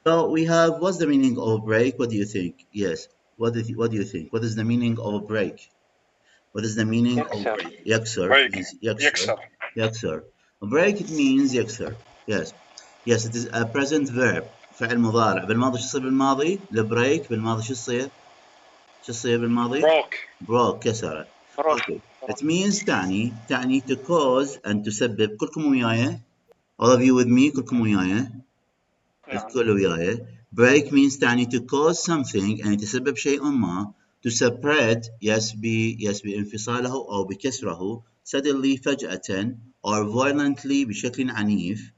So we have, what's the meaning of break? What do you think? Yes. What do you think? What is the meaning of break? What is the meaning of يكسر. break? يكسر break means يكسر. يكسر. Break it means يكسر. Yes. Yes, it is a present verb. فعل مضارع. بالماضي شو يصير بالماضي؟ البريك بالماضي شو يصير؟ شو يصير بالماضي؟ broke كسر. بروك. Okay. It means تعني to cause and تسبب. كلكم وياي؟ All of you with me? كلكم وياي؟ الكل وياي. Break means تعني to cause something and تسبب شيء ما. To separate بانفصاله أو بكسره suddenly فجأة or violently بشكل عنيف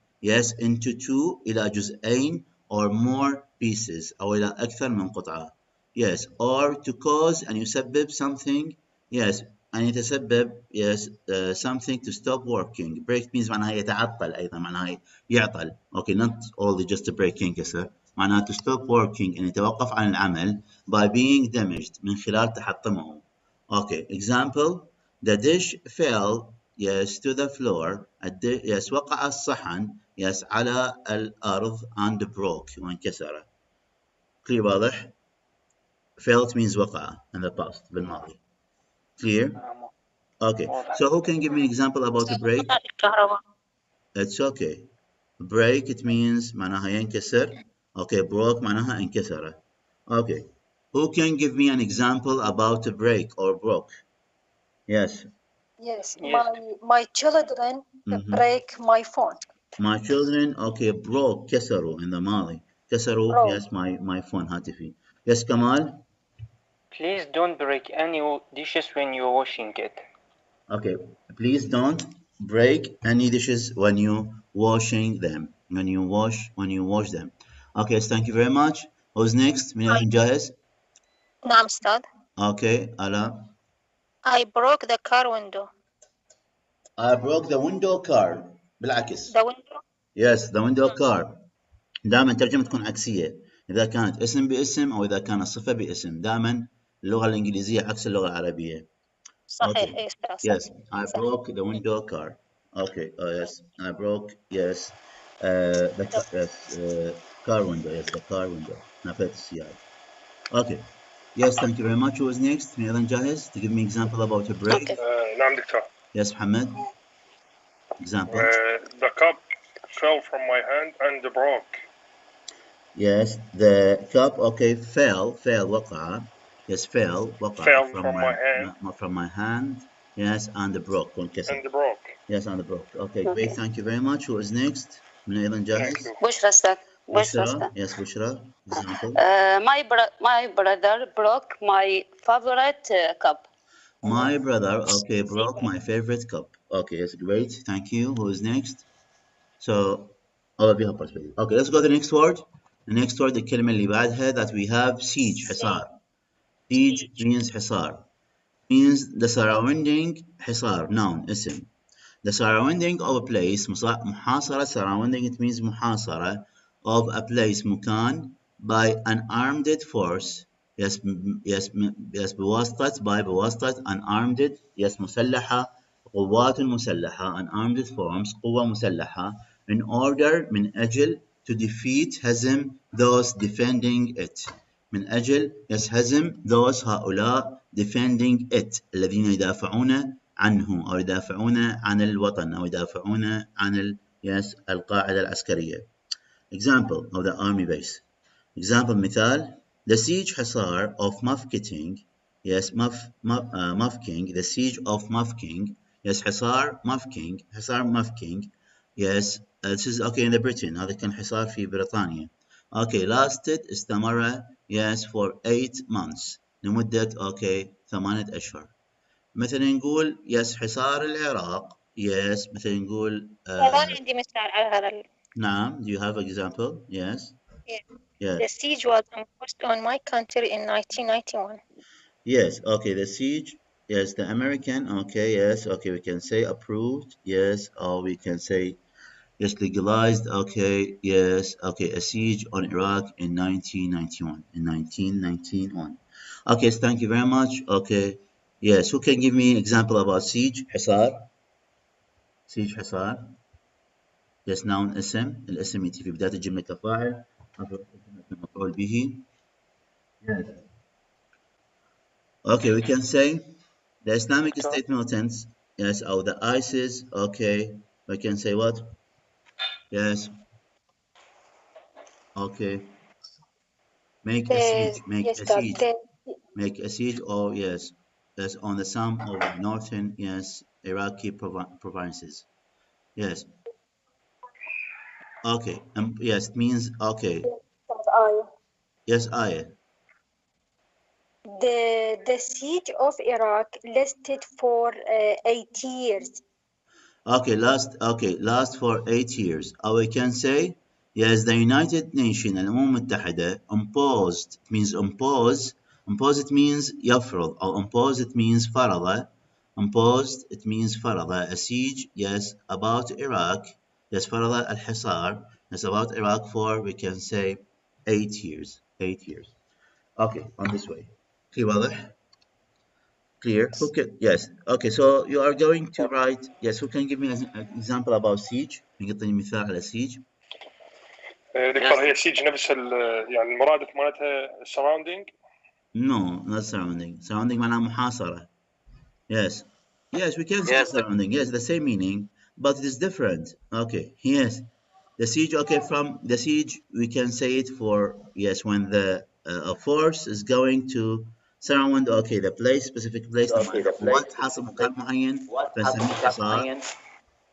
into two إلى جزئين or more pieces أو إلى أكثر من قطعة. Or to cause أن يسبب something أن يتسبب something to stop working. Break means معناها يتعطل أيضا معناها يعطل. Okay, not only just to break ينكسر. معناها to stop working أن يتوقف عن العمل by being damaged من خلال تحطمه. Okay, example, the dish fell to the floor. وقع الصحن على الأرض and broke وانكسر. Clear واضح؟ Fell means وقع in the past بالماضي. Clear? Okay, so who can give me an example about a break? It's okay. Break, it means معناها ينكسر. Okay, broke معناها انكسر. Okay, who can give me an example about a break or broke? Yes. Yes, my children break my phone. My children, okay, broke كسروا in the ماضي. كسروا, yes, my phone هاتفي. Yes, Kamal? Please don't break any dishes when you're washing it. Okay, please don't break any dishes when you washing them. When you wash them. Okay, so thank you very much. Who's next? من جاهز؟ نعم أستاذ. Okay, Ala. I broke the car window. I broke the window car. بالعكس. The window. Yes, the window car. دائما ترجمة تكون عكسية. إذا كانت اسم باسم أو إذا كانت صفة باسم. دائما اللغة الإنجليزية عكس اللغة العربية. صحيح. Okay. Yes, I broke the window car. Okay. Yes, I broke. Yes, the car window. Yes, the car window. نفذت السيارة. Okay. Yes, thank you very much. Who is next? أيضا جاهز to give me example about a break? نعم دكتور. Yes, Mohammed. Example. The cup fell from my hand and broke. Yes, the cup. Okay, fell. وقع. Yes, fell. وقع. Fell from my hand. Yes, and broke. And broke. Yes, and broke. Okay, great. Thank you very much. Who is next? من أيضا جاهز؟ بشرى أستاذ. بشرى. Yes, بشرى. Example. My brother broke my favorite cup. My brother, okay, broke my favorite cup. Okay, that's great. Thank you. Who is next? So, all of you have participated. Okay, let's go to the next word. The next word, الكلمة اللي بعدها, that we have siege, حصار. Siege means حصار. Means the surrounding, حصار, noun, اسم. The surrounding of a place, محاصرة, surrounding, it means محاصرة of a place, مكان, by an armed force. Yes, بواسطة an armed, yes, مسلحة, قوات مسلحة, an armed force, قوة مسلحة, in order, من أجل, to defeat, هزم, those defending it. من أجل, yes, هزم, those هؤلاء defending it, الذين يدافعون عنه أو يدافعون عن الوطن أو يدافعون عن القاعدة العسكرية. Example of the army base. Example مثال, the siege حصار of Mafking. Yes, Mafking. The siege of Mafking. Yes, حصار Mafking. Yes, this is okay in the Britain. هذا كان حصار في بريطانيا. Okay, lasted استمر yes for 8 months. لمدة okay 8 أشهر. مثلا نقول يس حصار العراق. يس مثلا نقول عندي مثال على هذا. نعم. Do you have example? Yes. Yes. The siege was imposed on my country in 1991. Yes. Okay. The siege. Yes. The American. Okay. Yes. Okay. We can say approved. Yes. Or we can say yes legalized. Okay. Yes. Okay. A siege on Iraq in 1991. In 1991. Okay. So thank you very much. Okay. Yes. Who can give me an example about siege? حصار. siege حصار. Yes. noun اسم. الاسم يأتي في بداية الجملة كفاعل. مفعول به. Yes. Okay, we can say the Islamic State militants, yes, or the ISIS, okay, we can say what? Yes. Okay. Make a siege, Yes, God. make a siege, or yes, yes, on the some of the northern, yes, Iraqi provinces. Yes. Okay. Yes, it means okay. Yes, I. The siege of Iraq lasted for 8 years. Okay, last for 8 years. Or we can say, yes, the United Nations, الأمم المتحدة, imposed, it means impose, impose it means يفرض, or impose it means فرض, imposed it means فرض, a siege, yes, about Iraq, yes, فرض الحصار, yes, about Iraq for, we can say, 8 years, 8 years. Okay, on this way. في واضح? Clear? Who can, yes. Okay, so you are going to write, yes, who can give me an example about siege? يعطيني مثال على siege. دكتور هي siege نفس يعني المرادف مالتها surrounding. No, not surrounding. Surrounding معناها محاصرة. Yes. Yes, we can say surrounding. Yes, the same meaning, but it is different. Okay, yes. The siege, okay, from the siege, we can say it for, yes, when the a force is going to surround, okay, the place, specific place, what حاصل مكان معين فنسميه حصار.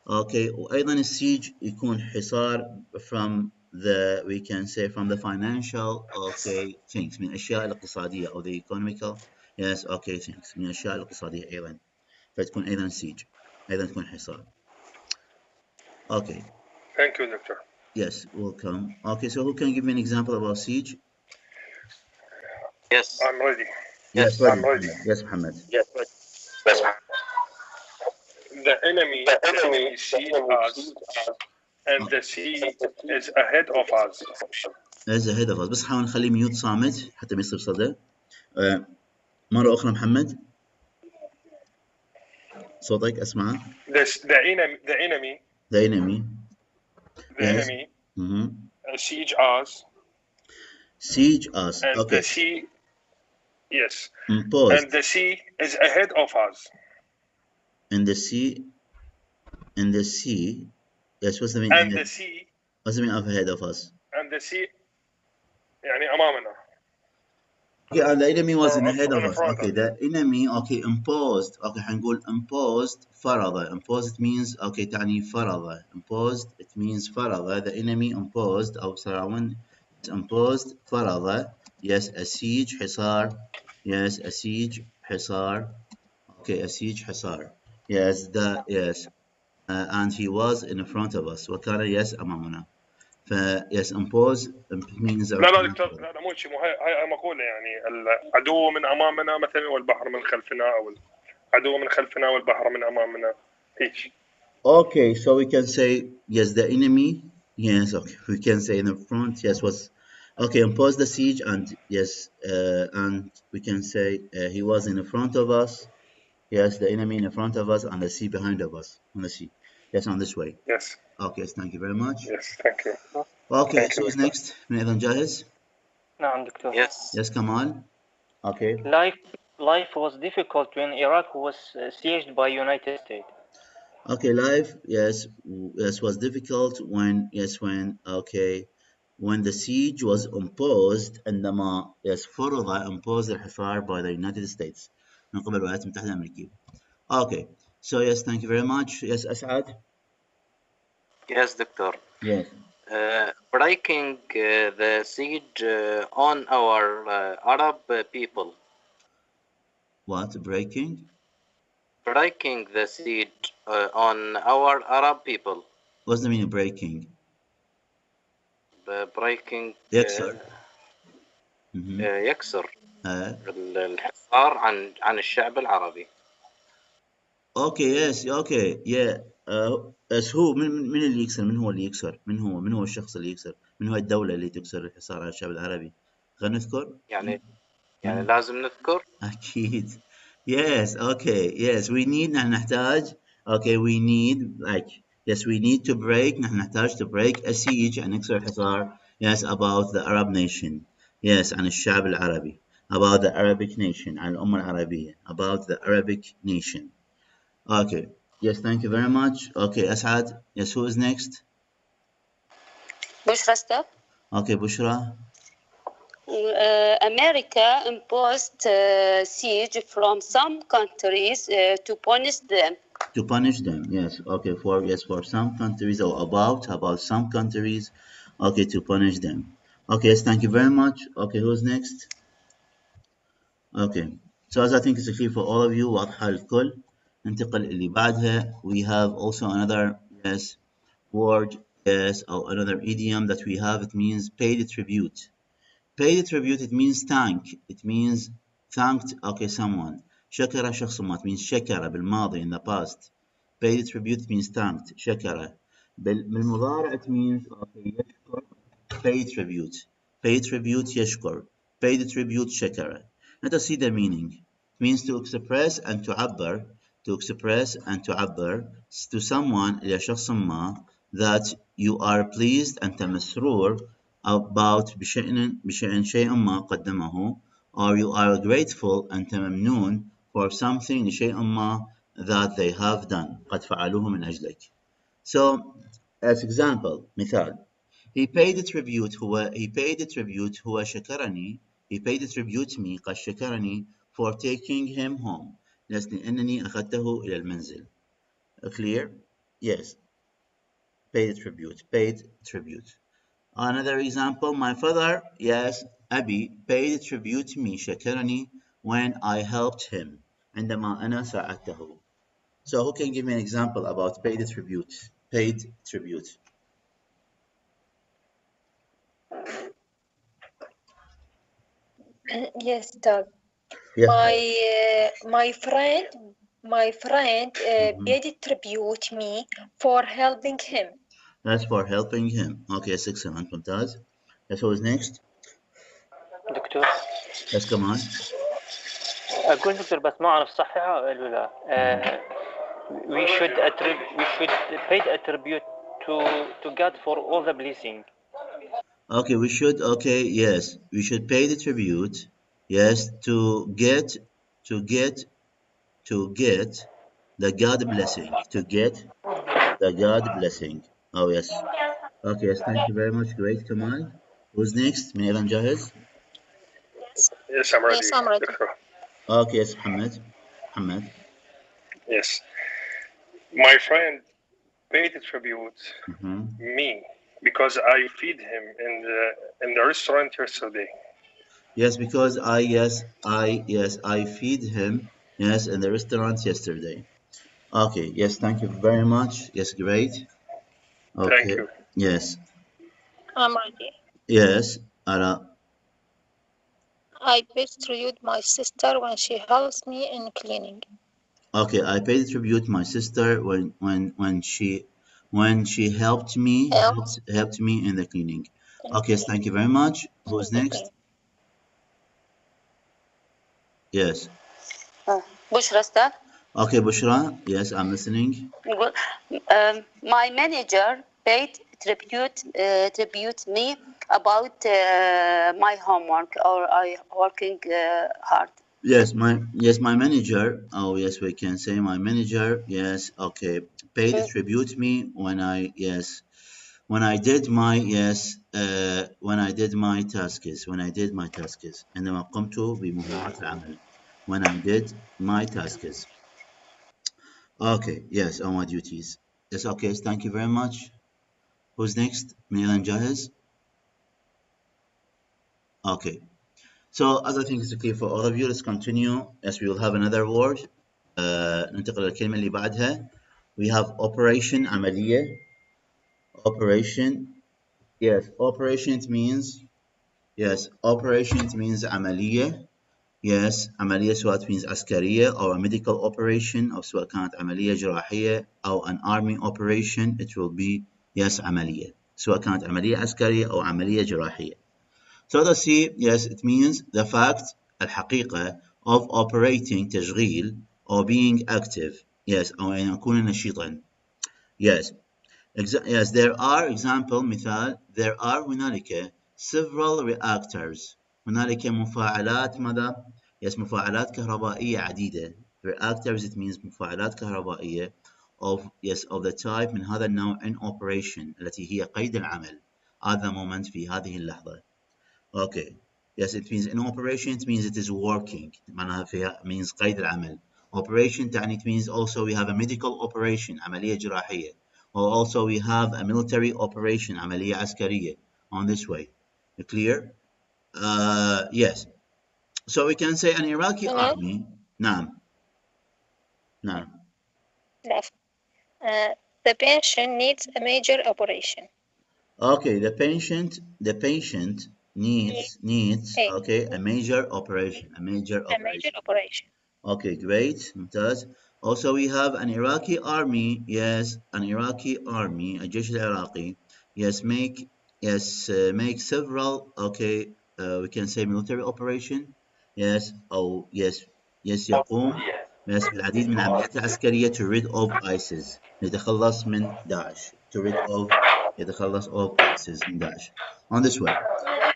Okay, وأيضا السيج يكون حصار from the, we can say, from the financial, okay, things, من الأشياء الاقتصادية أو the economical, yes, okay, things, من الأشياء الاقتصادية أيضا، فتكون أيضا سيج، أيضا تكون حصار. Okay. Thank you, doctor. Yes, welcome. Okay, so who can give me an example about siege? Yes. I'm ready. Yes, I'm ready. Yes, Muhammad. Yes, ready. Yes, the enemy siege us, and the sea is ahead of us. is ahead of us. بس حاول نخليه ميوت صامت حتى ما يصير صدى. مرة أخرى محمد. صوتك أسمعه. The enemy. Yes. Siege us. Siege us. And okay. the sea. Yes. Imposed. And the sea is ahead of us. And the sea. Yes, what's the meaning? And the sea. What's the meaning of ahead of us? And the sea. يعني أمامنا. Okay, and the enemy was ahead of us. Okay, the enemy, okay, imposed. Okay, حنقول imposed فرض. Imposed means, okay, تعني فرض. Imposed, it means فرض. The enemy imposed, أو surround, imposed فرض. Yes, a siege, حصار. Yes, a siege, حصار. Okay, a siege, حصار. Yes, yes. And he was in front of us. وكان yes أمامنا. yes, impose means. لا دكتور، لا مو شيء، هاي مقولة يعني العدو من أمامنا مثلا والبحر من خلفنا، أو العدو من خلفنا والبحر من أمامنا، هيك. Okay, so we can say yes, the enemy. Yes, okay, we can say in the front. Yes, was okay. Impose the siege, and yes, and we can say he was in the front of us. Yes, the enemy in the front of us, and the sea behind of us. On the sea. Yes, on this way. Yes. Okay, yes, thank you very much. Yes, thank you. Okay, so who's next? من أيضا جاهز؟ نعم دكتور. Yes, Kamal. Okay. Life was difficult when Iraq was sieged by United States. Okay, life, yes, was difficult when when the siege was imposed عندما فرض imposed الحصار by the United States من قبل الولايات المتحدة الأمريكية. Okay, so yes, thank you very much. Yes, أسعد. Yes, doctor. Yes. Breaking the siege on our Arab people. What? Breaking? Breaking the siege on our Arab people. What's the meaning of breaking? Breaking. يكسر. يكسر الحصار عن الشعب العربي. Okay, yes, okay, yeah. بس هو من اللي يكسر؟ من هو اللي يكسر؟ من هو الشخص اللي يكسر؟ من هو الدولة اللي تكسر الحصار على الشعب العربي؟ خلينا نذكر؟ يعني لازم نذكر؟ أكيد. Yes, okay, yes, we need، نحن نحتاج، okay, we need like, yes, we need to break، نحن نحتاج to break a siege، أن نكسر الحصار، yes, about the Arab nation, yes, عن الشعب العربي, about the Arabic nation, عن الأمة العربية, about the Arabic nation. Okay, yes, thank you very much. Okay, Asad, yes, who is next? Bushra stuff. Okay, Bushra. America imposed siege from some countries to punish them. To punish them, yes. Okay, for some countries, or about some countries, okay, to punish them. Okay, yes, thank you very much. Okay, who's next? Okay, so as I think it's clear for all of you, واضحة الكل. ننتقل اللي بعدها. We have also another, yes, word, yes, or another idiom that we have. It means pay the tribute. Pay the tribute, it means thank. It means thanked, okay, someone. شكر شخص ما, it means شكر بالماضي, in the past. Pay the tribute, it means thanked. شكر. بالمضارع, it means okay, يشكر. Pay tribute. Pay tribute, يشكر. Pay the tribute, شكر. Let us see the meaning. It means to express and to عبر. To express and to عبر to someone, إلى شخص ما, that you are pleased أنت مسرور about بشأن شيء ما قدمه, or you are grateful أنت ممنون for something لشيء ما that they have done قد فعلوه من أجلك. So as example, مثال, he paid the tribute هو شكرني, he paid the tribute me قد شكرني for taking him home, لأنني أخذته إلى المنزل. Clear? Yes. Paid tribute. Another example, my father, yes, أبي, paid tribute to me, شكرني, when I helped him, عندما أنا ساعدته. So who can give me an example about paid tribute? Paid tribute. Yes, Doug. Yeah. My friend paid tribute me for helping him. That's for helping him. Okay, excellent, ممتاز. Yes, who is next? دكتور Yes, come on. أقول دكتور بس ما أعرف صحيحة ولا لا. We should pay a tribute to God for all the blessing. Okay, we should, okay, yes, we should pay the tribute, yes, to get the God blessing, to get the God blessing. Oh, yes. Okay, yes, thank you very much. Great, Kamal. Who's next? من أيضا جاهز? Yes, I'm ready. Yes, I'm ready. Okay, yes, Muhammad. Yes. My friend paid tribute me because I feed him in the restaurant yesterday. Yes, because I feed him, yes, in the restaurant yesterday. Okay, yes, thank you very much. Yes, great. Okay. Thank you. Yes. I'm ready. Yes, Ara. I paid tribute my sister when she helps me in cleaning. Okay, I paid tribute my sister when she helped me in the cleaning. Okay, yes, thank you very much. Who's next? Yes. Bushra stuff. Okay, Bushra. Yes, I'm listening. My manager paid tribute me about my homework, or I working hard. Yes, my manager. Oh, yes, we can say my manager. Yes, okay. Paid tribute me when I did my tasks. عندما قمت بمهمات العمل. When I did my tasks. Okay, yes, on my duties. Yes, okay, thank you very much. Who's next? Milan Jahez? Okay. So, as I think it's clear for all of you, let's continue. Yes, we will have another word. ننتقل للكلمة اللي بعدها. We have operation, عملية. Operation. Yes, operation it means عملية. Yes, عملية سواء means عسكرية أو a medical operation أو سواء كانت عملية جراحية أو an army operation, it will be yes عملية سواء كانت عملية عسكرية أو عملية جراحية. So let's see, yes, it means the fact, الحقيقة of operating تشغيل or being active, yes, أو أن يكون نشيطا. Yes, yes, there are example مثال there are هنالك several reactors. هنالك مفاعلات ماذا؟ Yes, مفاعلات كهربائية عديدة. Reactors it means مفاعلات كهربائية of the type من هذا النوع in operation التي هي قيد العمل at the moment في هذه اللحظة. Okay. Yes, it means in operation it means it is working. معناها فيها means قيد العمل. Operation تعني it means also we have a medical operation عملية جراحية. Or also we have a military operation عملية عسكرية on this way. Clear? Yes. So we can say an Iraqi army. نعم. نعم. The patient needs a major operation. Okay, the patient needs okay a major operation. Okay, great, ممتاز. Also we have an Iraqi army. Yes, an Iraqi army, الجيش العراقي. Yes, make several okay we can say military operation. Yes, oh yes يقوم بالعديد من العمليات العسكرية to rid of ISIS يتخلص من داعش يتخلص of ISIS من داعش on this way.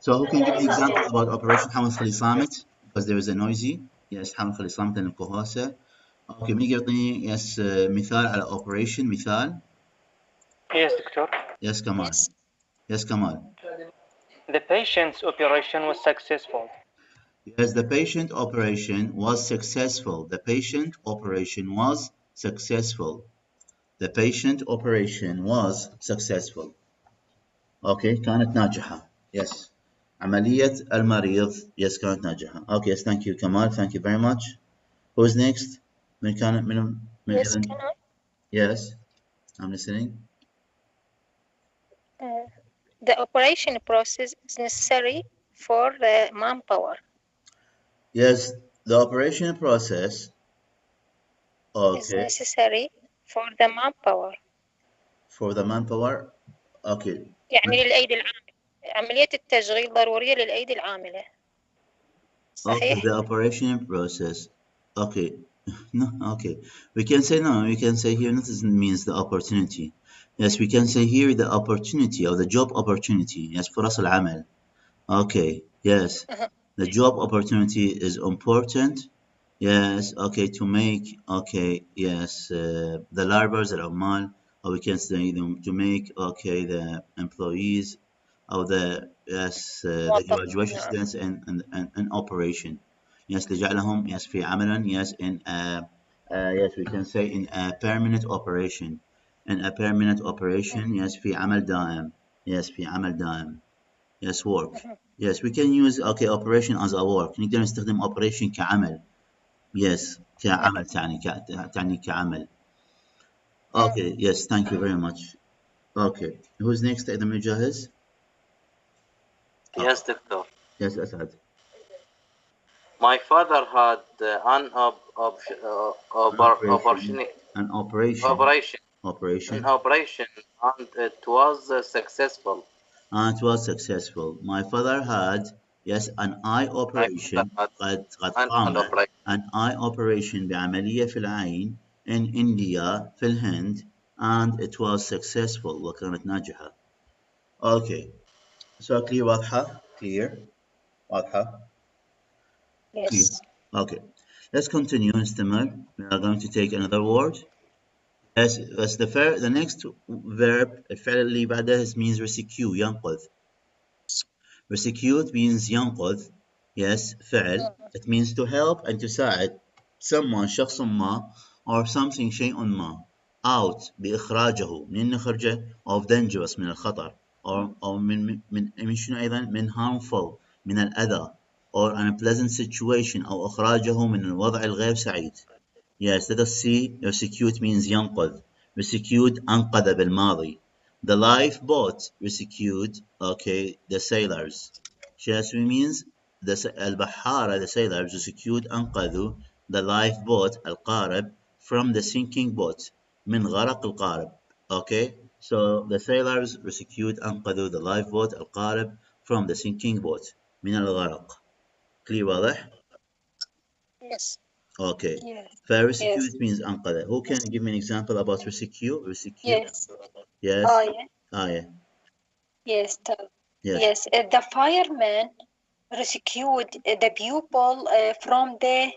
So who can give the example about operation حاول خلي صامت because there is a noisy. Yes, حاول خلي صامت لأن الكهوسة. Okay, مين يعطيني yes مثال على operation مثال. Yes, doctor. Yes, Kamal. Yes, Kamal. The patient's operation was successful. Yes, the patient operation was successful. The patient operation was successful. The patient operation was successful. Okay, كانت ناجحة. Yes. عملية المريض. Yes, كانت ناجحة. Okay, yes, thank you, Kamal. Thank you very much. Who's next? من كان من Yes, can I? Yes, I'm listening. The operation process is necessary for the manpower. Yes, the operation process Is necessary for the manpower. For the manpower. Okay. يعني للأيدي العاملة. عملية التشغيل ضرورية للأيدي العاملة. صحيح؟ Okay, the operation process. Okay. No, okay. We can say no. We can say here nothing means the opportunity. Yes, we can say here the opportunity or the job opportunity. Yes, فرص العمل. Okay. Yes. The job opportunity is important. Yes. Okay. To make. Okay. Yes. The laborers, العمال, or we can say them to make. Okay. The employees, or the yes the graduation students in operation. Yes, لجعلهم yes في عملا yes in yes we can say in a permanent operation. In a permanent operation yes في عمل دائم. Yes في عمل دائم. Yes, work. Yes, we can use okay operation as a work. نقدر نستخدم operation كعمل. Yes, كعمل تعني كعمل. Okay, yes, thank you very much. Okay, who's next? أيضا جاهز? Yes, doctor. Yes, أسعد. My father had an operation, and it was successful. And it was successful. My father had yes an eye operation. قد قام an eye operation بعملية في العين in India في الهند and it was successful وكانت ناجحة. Okay. So clear واضحة? Clear? واضحة? Yes. Clear. Okay. Let's continue نستمر. We are going to take another word. As the next verb الفعل اللي بعده means rescue ينقذ. Rescue means ينقذ. Yes, فعل. It means to help and to ساعد someone شخص ما or something شيء ما out بإخراجه من نخرجه of dangerous من الخطر أو من شنو أيضا من harmful من الأذى or unpleasant situation أو إخراجه من الوضع الغير سعيد. Yes, let us see. Rescued means ينقذ. Rescued أنقذ بالماضي. The lifeboat rescued, okay, the sailors. Shaswi means البحارة, the sailors rescued أنقذوا the lifeboat القارب from the sinking boat من غرق القارب. Okay, so the sailors rescued أنقذوا the lifeboat القارب from the sinking boat من الغرق. Clear واضح? Yes. Okay. Yes. Rescue Yes. means أنقذ. Who can give me an example about rescue? Yes. Yes. Oh, yeah. Ah, yeah. Yes. Yes. Yes, the fireman rescued the pupil from the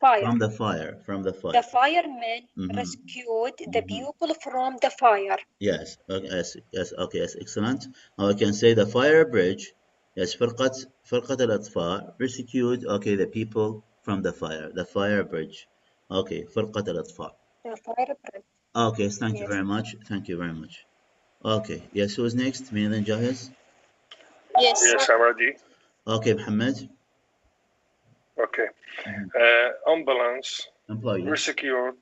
fire. From the fire. The fireman Mhm. rescued the pupil from the fire. Yes. Okay. Yes. Okay. Yes. Excellent. Now I can say the fire bridge. Yes. فرقة الأطفاء rescued. Okay. The people from the fire. The fire bridge. Okay. فرقة الأطفاء. The fire bridge. Okay. Thank you Yes. very much. Thank you very much. Okay. Yes. Who's next? مين جاهز? Yes. Yes, I'm ready. Okay. محمد. Okay. Ambulance Employee. rescue.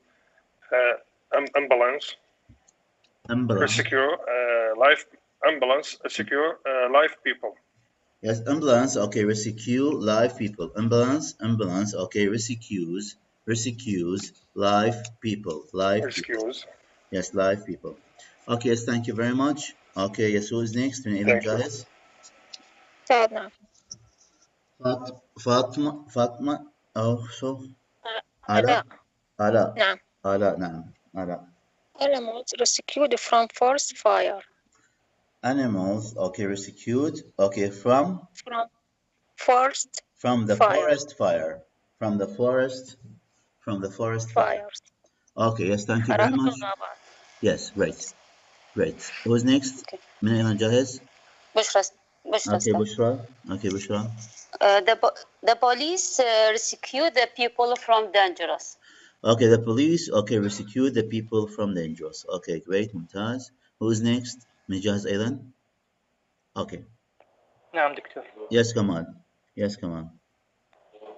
Ambulance Ambulance. rescue life. Ambulance rescue life people. Yes, ambulance, okay, rescue live people. Ambulance, okay, rescues live people. Rescues. Yes, live people. Okay, yes, thank you very much. Okay, yes, who is next? Thank you. Sadna. Fatma. Oh, so. Ala. Ala. نعم. Ala, نعم. Ala. Animals rescued from forest fire. Animals, okay, rescued, okay, from forest the fire. forest fire. From the forest fire. Fires. Okay, yes, thank you very حرائق much. الغابات. Yes, great. Great. Who's next? Okay. من أيضا جاهز؟ بشرى Okay, Bushra. Okay, Bushra. The police rescue the people from dangerous. Okay, the police. Okay, rescue the people from dangerous. Okay, great. ممتاز. Who's next? من جاهز أيضا؟ Okay. نعم دكتور. Yes, Kamal. Yes, Kamal.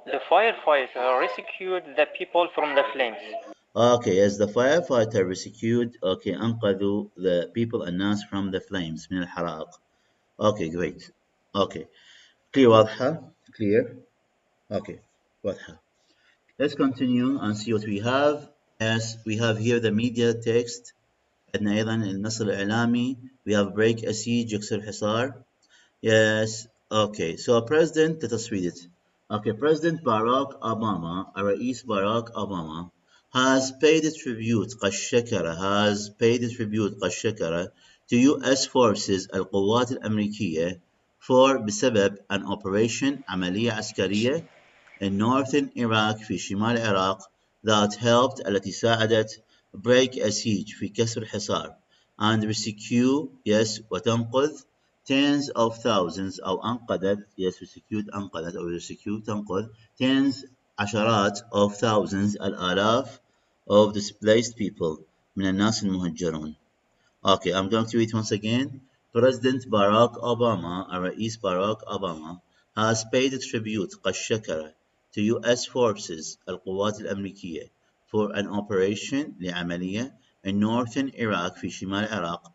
The firefighter rescued the people from the flames. Okay, yes, the firefighter rescued. Okay, أنقذوا the people الناس from the flames من الحرائق. Okay, great. Okay. Clear واضحة? Clear? Okay, واضحة. Let's continue and see what we have. Yes, we have here the media text. عندنا أيضا النص الإعلامي. We have break a siege يكسر حصار. Yes, okay. So President, let us read it. Okay, President Barack Obama, الرئيس باراك أوباما, has paid tribute قد شكر to U.S. forces القوات الأمريكية بسبب an operation عملية عسكرية in northern Iraq في شمال العراق التي ساعدت break a siege في كسر حصار and rescue وتنقذ tens of thousands أو أنقذت تنقذ tens عشرات of thousands الآلاف of displaced people من الناس المهجرون. Okay, I'm going to read once again. President Barack Obama, الرئيس باراك أوباما, has paid tribute قد شكر to U.S. forces القوات الأمريكية for an operation لعملية in northern Iraq في شمال العراق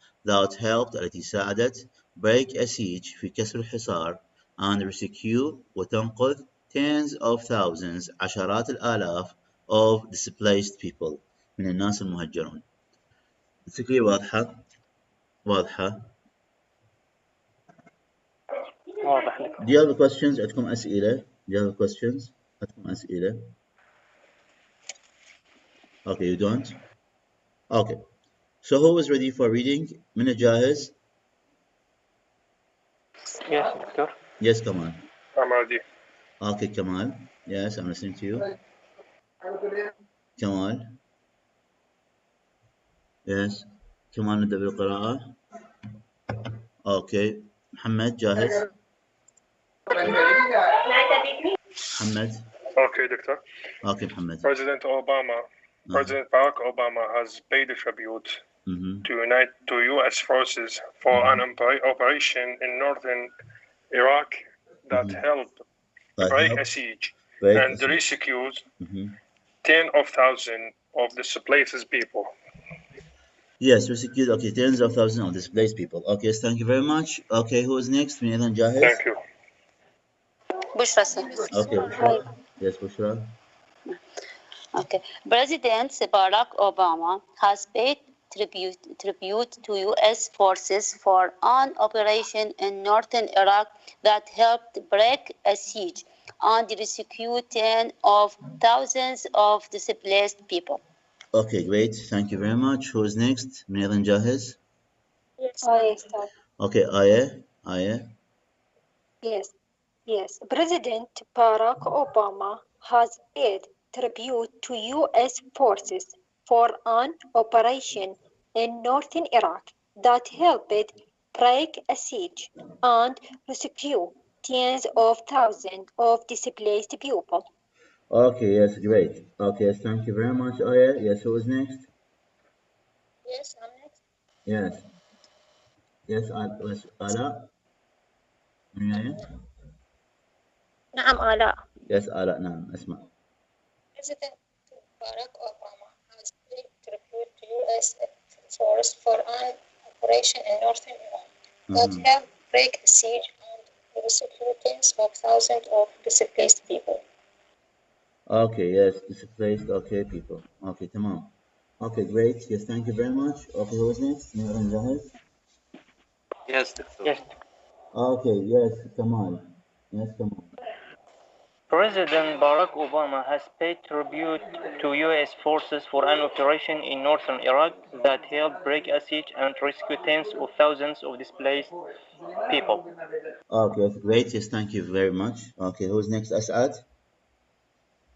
التي ساعدت break a siege في كسر الحصار and rescue وتنقذ tens of thousands عشرات الآلاف of displaced people من الناس المهجرون. Basically واضحة. واضح لك. Do you have questions? عندكم أسئلة? Do you have questions? عندكم أسئلة? Okay, you don't? Okay. So who is ready for reading? من جاهز? Yes دكتور. Yes, Kamal. I'm ready. Okay, Kamal. Yes, I'm listening to you. Kamal. Yes. Kamal نبدأ بالقراءة. Okay. محمد جاهز؟ محمد. Okay, Doctor. Okay, محمد. President Barack Obama has paid tribute to U.S. forces for an operation in northern Iraq that helped break a siege and rescued tens of thousands of displaced people. Yes, rescued. Okay, tens of thousands of displaced people. Okay, thank you very much. Okay, who is next? من أيضا جاهز? Thank you. بشرى. Okay, Bushra. Yes, Bushra. Okay. President Barack Obama has paid tribute to U.S. forces for an operation in northern Iraq that helped break a siege and rescue tens of thousands of displaced people. Okay, great. Thank you very much. Who is next? من أيضا جاهز? Yes. Okay, Aya. Yes. President Barack Obama has paid tribute to U.S. forces for an operation in northern Iraq that helped break a siege and rescue tens of thousands of displaced people. Okay, yes, great. Okay, yes, thank you very much, Aya. Yes, who is next? Yes, I'm next. Yes. Yes, Ala. من وياي؟ نعم آلاء. Yes, Ala, نعم, اسمع. President Barack Obama has paid tribute to U.S. force for an operation in northern Iraq that helped break a siege and rescue tens of thousands of displaced people. Okay, yes, displaced, okay, people. Okay, tamam. Okay, great. Yes, thank you very much. Okay, who is next? نعم جاهز? Yes, Doctor. Yes. Okay, yes, Kamal. Yes, Kamal. President Barack Obama has paid tribute to U.S. forces for an operation in northern Iraq that helped break a siege and rescue tens of thousands of displaced people. Okay, that's great. Yes, thank you very much. Okay, who's next? Asad?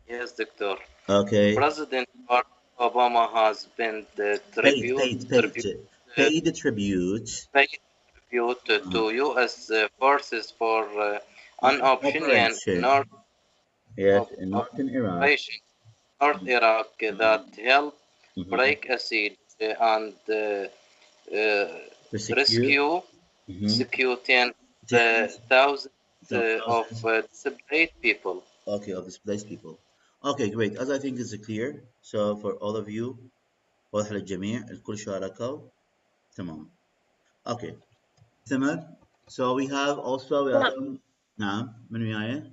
Yes, Doctor. Okay. President Barack Obama has been the Paid tribute to U.S. forces for an operation in northern Iraq. North Iraq that helped break a siege and rescue tens thousands of displaced people. Okay, of displaced people. Okay, great. As I think is clear. So for all of you, واضح للجميع الكل شاركوا تمام. Okay. تمام. So we have also نعم من وياي؟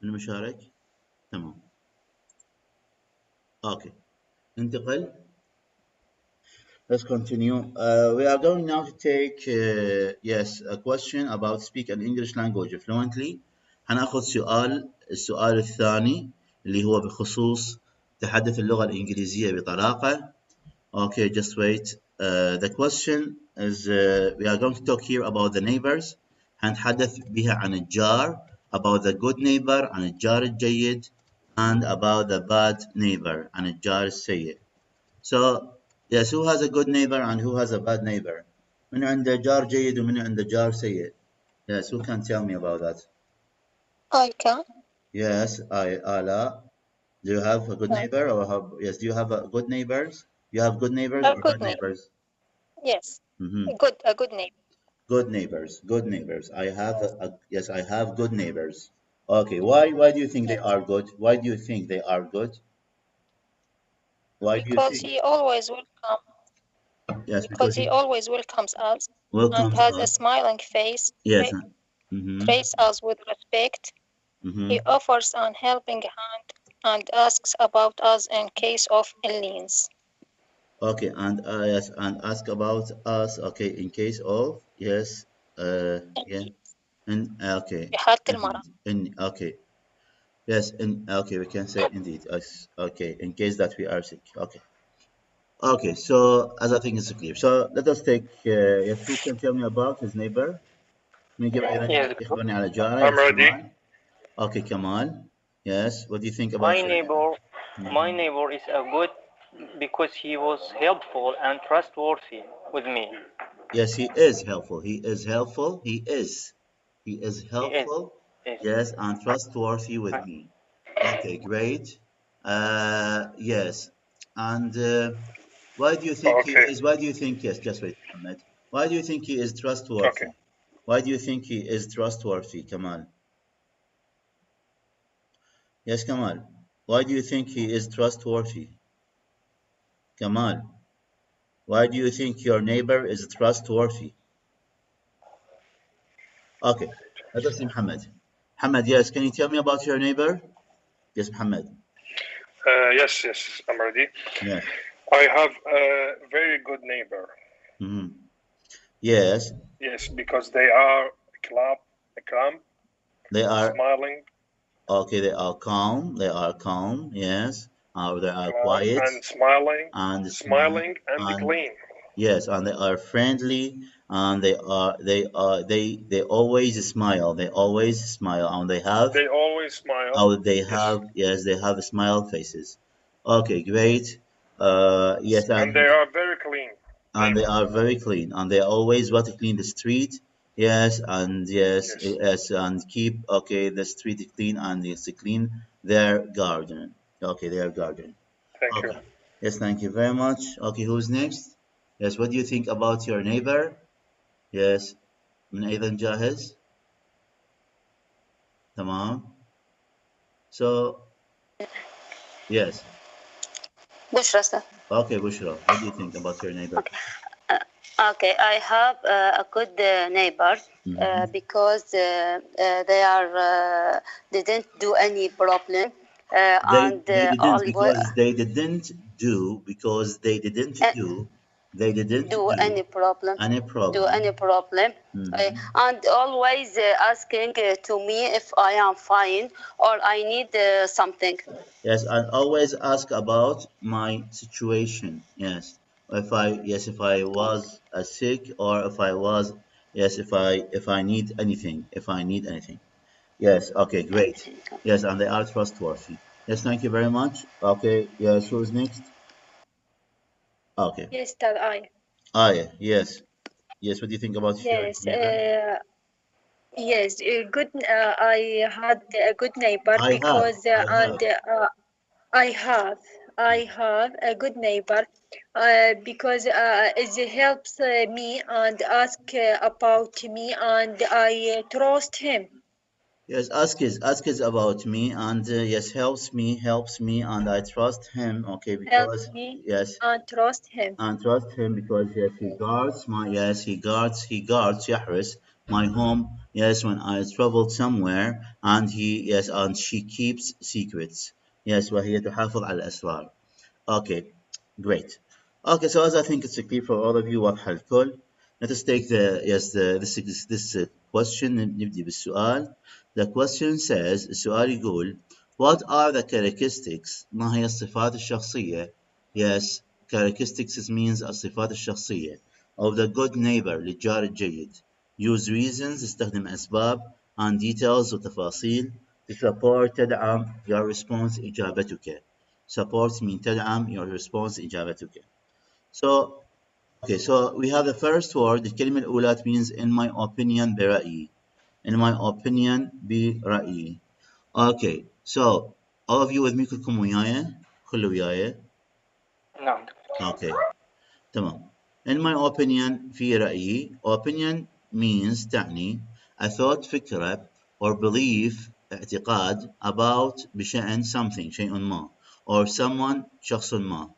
من المشارك؟ تمام. Okay. انتقل. Let's continue. We are going now to take a question about speak an English language fluently. هناخذ السؤال الثاني اللي هو بخصوص تحدث اللغة الإنجليزية بطلاقة. Okay, just wait. The question is we are going to talk here about the neighbors. هنتحدث بها عن الجار, about the good neighbor, عن الجار الجيد, and about the bad neighbor, عن الجار السيء. So, yes, who has a good neighbor and who has a bad neighbor? من عنده جار جيد ومن عنده جار سيء? Yes, who can tell me about that? I can. Yes, Ala. Do you have a good neighbor or yes? Do you have a good neighbors? You have good neighbors or bad neighbors? Yes. A good neighbor. Good neighbors. I have yes, I have good neighbors. Okay, why do you think they are good? Why do you think they are good? Why do you Because think? he always welcomes. Yes, Because he always welcomes us and has a smiling face. Yes. Treats us with respect. He offers an helping hand and asks about us in case of illness. Okay, and yes, and ask about us. Okay, in case of yes, yeah, and okay, okay, yes, okay, we can say indeed. Okay, in case that we are sick. Okay, so as I think it's clear. So let us take. Yes, who can tell me about his neighbor? I'm ready. Okay, Kamal. Yes, what do you think about my neighbor is a good because he was helpful and trustworthy with me. Yes, he is helpful. He is helpful. Yes, and trustworthy with me. Okay, great. Yes, and why do you think he is? Why do you think? Yes, just wait, Mohammed. Why do you think he is trustworthy? Why do you think he is trustworthy, Kamal? Yes, Kamal. Why do you think he is trustworthy? Kamal. Why do you think your neighbor is trustworthy? Okay, let us see Muhammad. Muhammad, yes, can you tell me about your neighbor? Yes, Muhammad. Yes, I'm ready. Yes. I have a very good neighbor. Yes. Yes, because they are calm. They are smiling. Okay, they are calm. Yes. They are quiet and smiling and clean. Yes, and they are friendly and they always smile. They always smile, and they have. They always smile. Oh, they have. Yes, they have smile faces. Okay, great. Yes, and they are very clean. And they are very clean, and they always want to clean the street. Yes, and yes, and keep the street clean, and yes, to clean their garden. Okay, their garden. Thank you. Yes, thank you very much. Okay, who's next? Yes, what do you think about your neighbor? Yes, من أيضا جاهز؟ تمام. So, yes. Bushra. Okay, Bushra, what do you think about your neighbor? Okay, I have a good neighbor because they didn't do any problem. They didn't because they didn't do any problem. And always asking to me if I am fine or I need something. Yes, and always ask about my situation. Yes, if I was sick, or if I need anything. Yes. Okay. Great. Yes, and they are trustworthy. Yes. Thank you very much. Okay. Yes. Who's next? Okay. Yes, that I. Yes. Yes. What do you think about Yes. your neighbor? Yes. Good. I had a good neighbor because I have a good neighbor because it helps me and ask about me, and I trust him. Yes, ask is about me, and yes, helps me, and I trust him. Okay, because and trust him. Because yes, he guards يحرس my home. Yes, when I traveled somewhere, and she keeps secrets. Yes, وهي تحافظ على الأسرار. Okay, great. Okay, so as I think it's clear for all of you, واضحة الكل. Let us take this question. نبدي بالسؤال. The question says, السؤال يقول, what are the characteristics؟ ما هي الصفات الشخصية؟ Yes, characteristics means الصفات الشخصية of the good neighbor للجار الجيد. Use reasons استخدم أسباب and details وتفاصيل to support تدعم your response إجابتك. Support means تدعم your response إجابتك. So we have the first word. الكلمة الأولى means in my opinion برأيي. In my opinion برأيي. Okay, so all of you with me كلكم وياي؟ كله وياي؟ نعم. Okay, تمام. In my opinion في رأيي. Opinion means تعني a thought فكرة or belief اعتقاد about بشأن something شيء ما or someone شخص ما.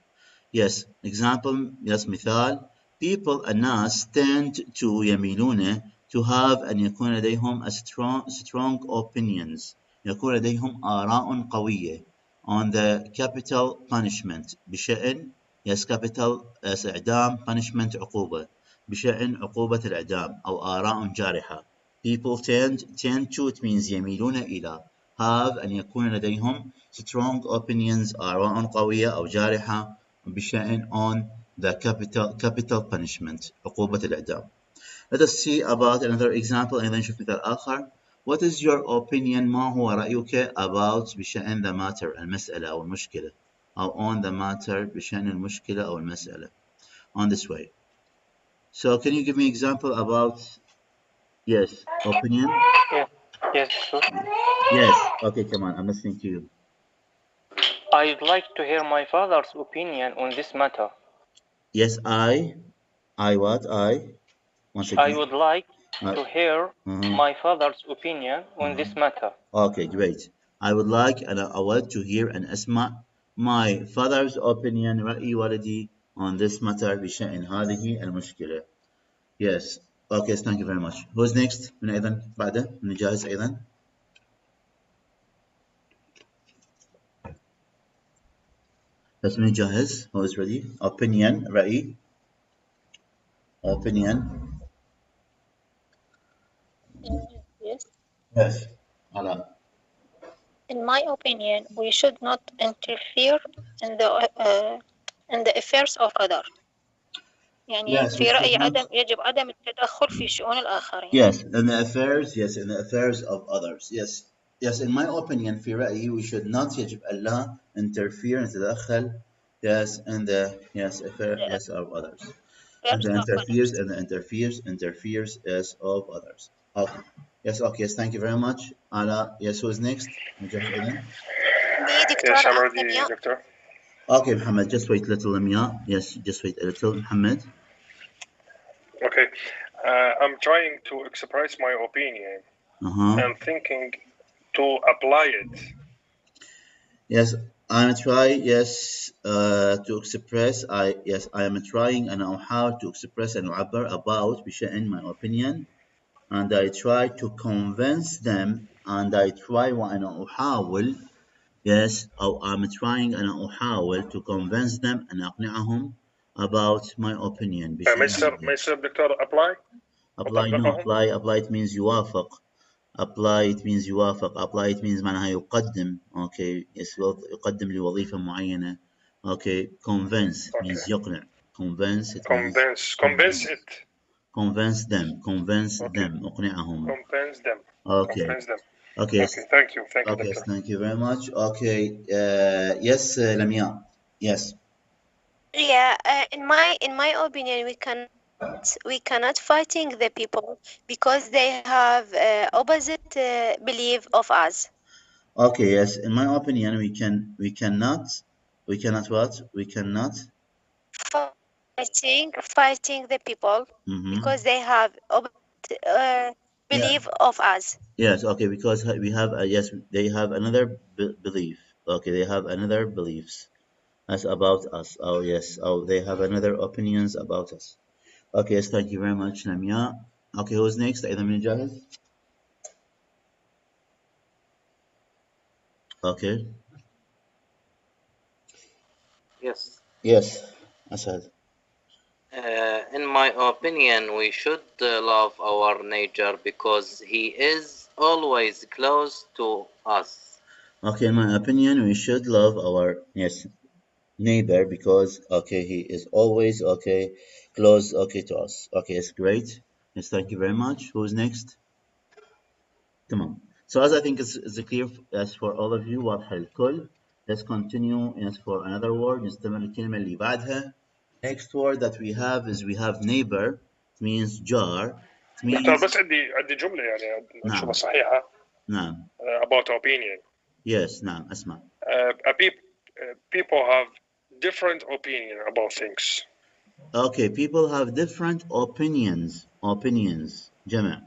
Yes, example, yes, مثال. People الناس tend to يميلون to have أن يكون لديهم strong opinions. يكون لديهم آراء قوية on the capital punishment بشأن yes capital as إعدام punishment عقوبة بشأن عقوبة الإعدام أو آراء جارحة. People tend to it means يميلون إلى have أن يكون لديهم strong opinions آراء قوية أو جارحة بشأن on the capital punishment عقوبة الإعدام. Let us see about another example and then نشوف مثال آخر. What is your opinion؟ ما هو رأيك about بشأن the matter المسألة أو المشكلة أو on the matter بشأن المشكلة أو المسألة on this way. So can you give me example about opinion? Yes, sure. Yes. Okay, come on. I'm listening to you. I'd like to hear my father's opinion on this matter. Yes, I what? Once again. I would like to hear my father's opinion on this matter. Okay, great. I would like and I want to hear and أسمع my father's opinion رأي والدي on this matter بشأن هذه المشكلة. Yes. Okay, thank you very much. Who's next؟ من أيضا بعده؟ من جاهز أيضا؟ بس من جاهز؟ Who is ready? Opinion رأي. Opinion. Yes. Yes. Ala. In my opinion, we should not interfere in the affairs of others. يعني Yes, we في رأيي should not. يجب عدم التدخل في شؤون الآخرين. Yes, in the affairs. Yes, in the affairs of others. Yes, yes. In my opinion, في رأيي, we should not يجب ألا interfere نتدخل. Yes, in the affairs of others. And the interferes is of others. Okay. Yes. Okay. Yes. Thank you very much. Ala. Yes. Who is next? Yes, I'm ready, Doctor. Okay, Muhammad. Just wait a little, Lamia. Yes. Just wait a little, Muhammad. Okay. I'm trying to express my opinion. I'm thinking to apply it. Yes, I'm trying. Yes, to express. I am trying and how to express and أعبر about بشأن my opinion, and I try to convince them, and I try وأنا أحاول. Yes, I'm trying and أحاول to convince them and أقنعهم about my opinion. Mr. Doctor, apply. Apply. No, apply. It means يوافق. Apply it means يوافق. Apply it means معناها يقدم. Okay, يقدم لوظيفة معينة. Okay, convince means يقنع. Convince it means convince it. Convince them. أقنعهم. Convince them. Okay. Convince them. Okay. Okay. Thank you. Thank you, Okay. Doctor. Thank you very much. Okay. Yes, Lamia. Yes. Yeah. In my opinion, we cannot fighting the people because they have opposite belief of us. Okay. Yes. In my opinion, we cannot what? We cannot fighting the people because they have opposite belief of us. Yes. Okay. Because we have yes, they have another belief. Okay. They have another beliefs as about us. Oh yes. Oh, they have another opinions about us. Okay. Yes. Thank you very much, Lamia. Okay. Who's next? أيضا من جاهز? Okay. Yes. Yes. Asad. In my opinion, we should love our nature because he is always close to us. Okay, in my opinion, we should love our neighbor because he is always close to us. Okay, it's great. Yes, thank you very much. Who's next? Come on. So as I think it's clear as for all of you, واضح الكل. Let's continue as for another word. نستمر الكلمة اللي بعدها. Next word that we have is neighbor. It means jar. It means دكتور بس عندي جملة يعني نشوفها صحيحة. نعم. About opinion. Yes, نعم. أسمع. People have different opinion about things. Okay, people have different opinions. جمع.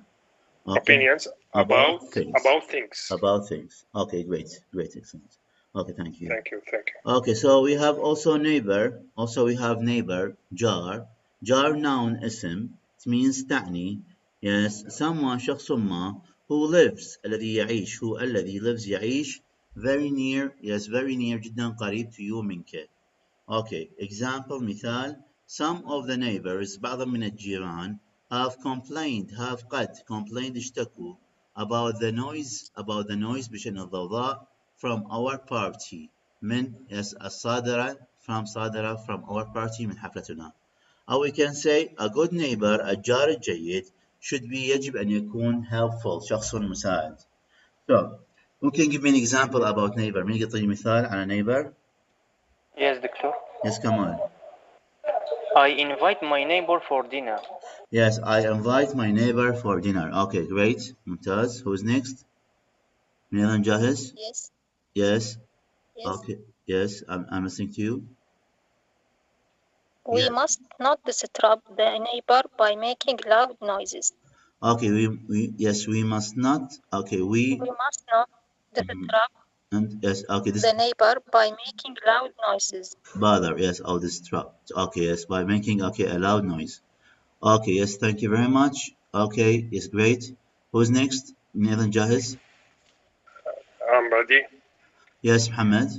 Okay. Opinions about things. Okay, great, excellent. Okay, thank you. Thank you. Okay, so we have also neighbor. jar noun اسم. It means تعني. Yes, someone شخص ما who lives الذي يعيش الذي lives يعيش very near. Yes, very near جدا قريب to you منك. Okay, example مثال. Some of the neighbors بعض من الجيران have قد complained اشتكوا about the noise بشأن الضوضاء from our party من الصادرة from our party من حفلتنا. Or we can say a good neighbor الجار الجيد should be يجب أن يكون helpful شخص مساعد. So, who can give me an example about neighbor? مين يعطيني مثال على neighbor? Yes, Doctor. Yes, come on. I invite my neighbor for dinner. Yes, I invite my neighbor for dinner. Okay, great. ممتاز. Who's next? ميلان جاهز? Yes. Okay. Yes, I'm listening to you. We must not disturb the neighbor by making loud noises. Okay, we must not. Okay, we must not disturb the neighbor by making loud noises. Bother, yes, or disrupt. Okay, yes, by making a loud noise. Okay, yes, thank you very much. Okay, yes, great. Who's next? Nathan Jahiz? I'm ready. Yes, Muhammad.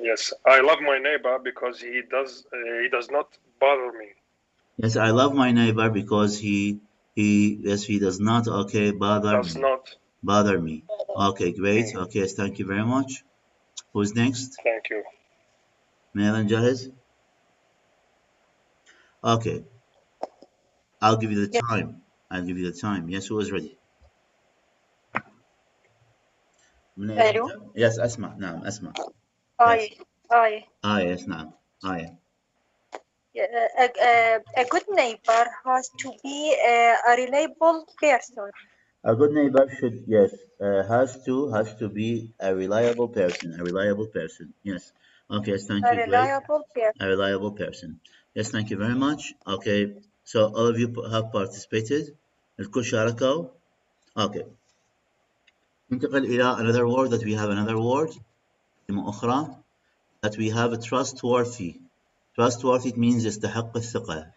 Yes, I love my neighbor because he does not bother me. Yes, I love my neighbor because he does not bother me. Okay, great. Okay, yes, thank you very much. Who's next? Thank you. Nathan Jahiz? Okay. I'll give you the time. I'll give you the time. Yes, who is ready? Hello. Yes, أسمع. نعم أسمع. I. yes, نعم. A good neighbor has to be a reliable person. A good neighbor should, yes, has to be a reliable person. A reliable person. Yes. Okay, yes, thank you. Great. A reliable person. Yes, thank you very much. Okay, so all of you have participated. الكل شاركوا. Okay. ننتقل إلى another word that we have another word. كلمة أخرى that we have trustworthy. Trustworthy means يستحق الثقة.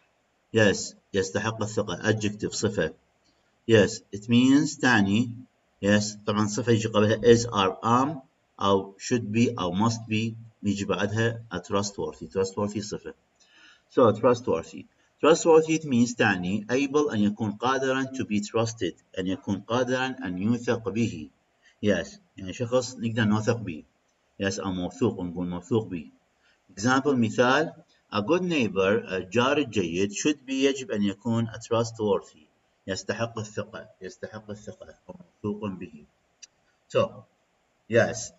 Yes, يستحق الثقة. Adjective صفة. Yes, it means تعني. Yes, طبعا صفة يجي قبلها is or am أو should be أو must be يجي بعدها a trustworthy. Trustworthy صفة. So trustworthy. Trustworthy it means تعني able أن يكون قادرا to be trusted. أن يكون قادرا أن يوثق به. Yes, يعني شخص نقدر نوثق به. Yes, أو موثوق نقول موثوق به. Example مثال a good neighbor الجار الجيد should be يجب أن يكون a trustworthy. يستحق الثقة أو موثوق به. So yes,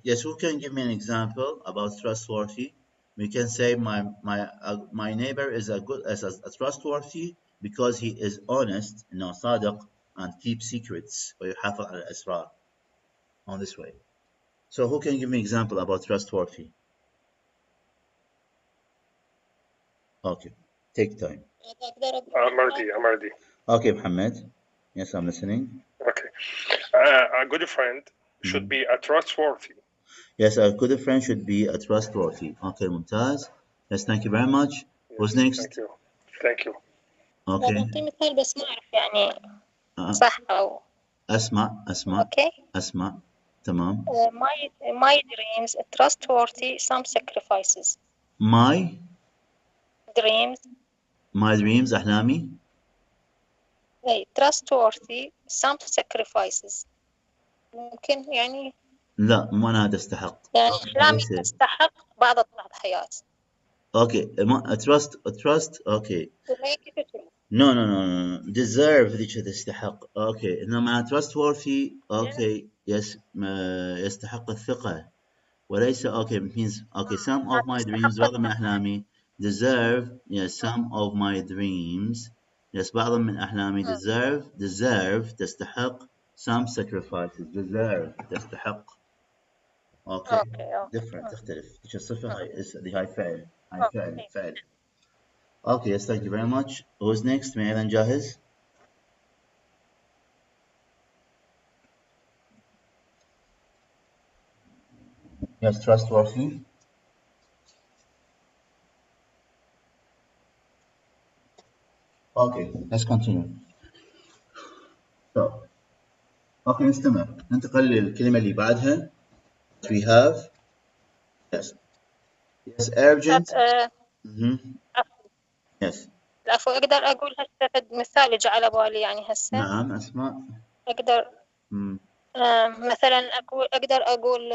yes, who can give me an example about trustworthy? We can say my neighbor is a trustworthy because he is honest, صادق, and keep secrets ويحافظ على الأسرار. On this way. So who can give me an example about trustworthy? Okay, take time. I'm ready. Okay, Mohammed. Yes, I'm listening. Okay. A good friend should be a trustworthy. Yes, a good friend should be a trustworthy. Okay, ممتاز. Yes, thank you very much. Who's next? Thank you. Okay. أعطي مثال بس ما أعرف يعني صح أو. أسمع. Okay. أسمع. تمام. My dreams trustworthy some sacrifices. My dreams أحلامي. trustworthy some sacrifices. ممكن يعني. لا مو أنا تستحق. يعني أحلامي تستحق بعض التضحيات. Okay, trust. Okay. No. Deserve ذيك تستحق. Okay. إنما trustworthy. Okay. Yes. يستحق الثقة. وليس okay means okay some of my dreams بعض من أحلامي deserve. Yes, some of my dreams. Yes, بعض من أحلامي deserve تستحق some sacrifices. Deserve تستحق. Okay. Different تختلف. ذيك الصفة هاي فعل. فعل. Okay, yes, thank you very much. Who's next? ميلان جاهز؟ Yes, trustworthy. Okay, let's continue. So, okay, نستمر. ننتقل للكلمة اللي بعدها. We have yes, urgent. Yes. العفو أقدر أقول هسه مثال يجي على بالي يعني هسه. نعم أسمع. أقدر مثلا أقدر أقول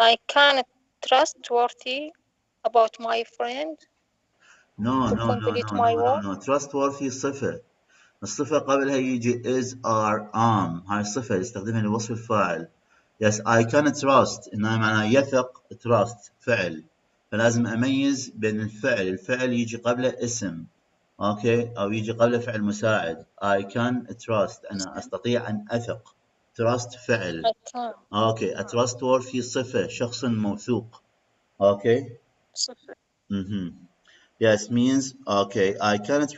I can't trustworthy about my friend. No. Trustworthy صفة. الصفة قبلها يجي is or am. هاي الصفة يستخدمها لوصف الفاعل. Yes, I can trust. إنها معناها يثق. Trust فعل. فلازم أميز بين الفعل يجي قبله اسم. أوكي أو يجي قبله فعل مساعد. I can trust. أنا أستطيع أن أثق. Trust فعل. أوكي. A trustworthy صفة. شخص موثوق. أوكي. صفة. Yes, means okay. I can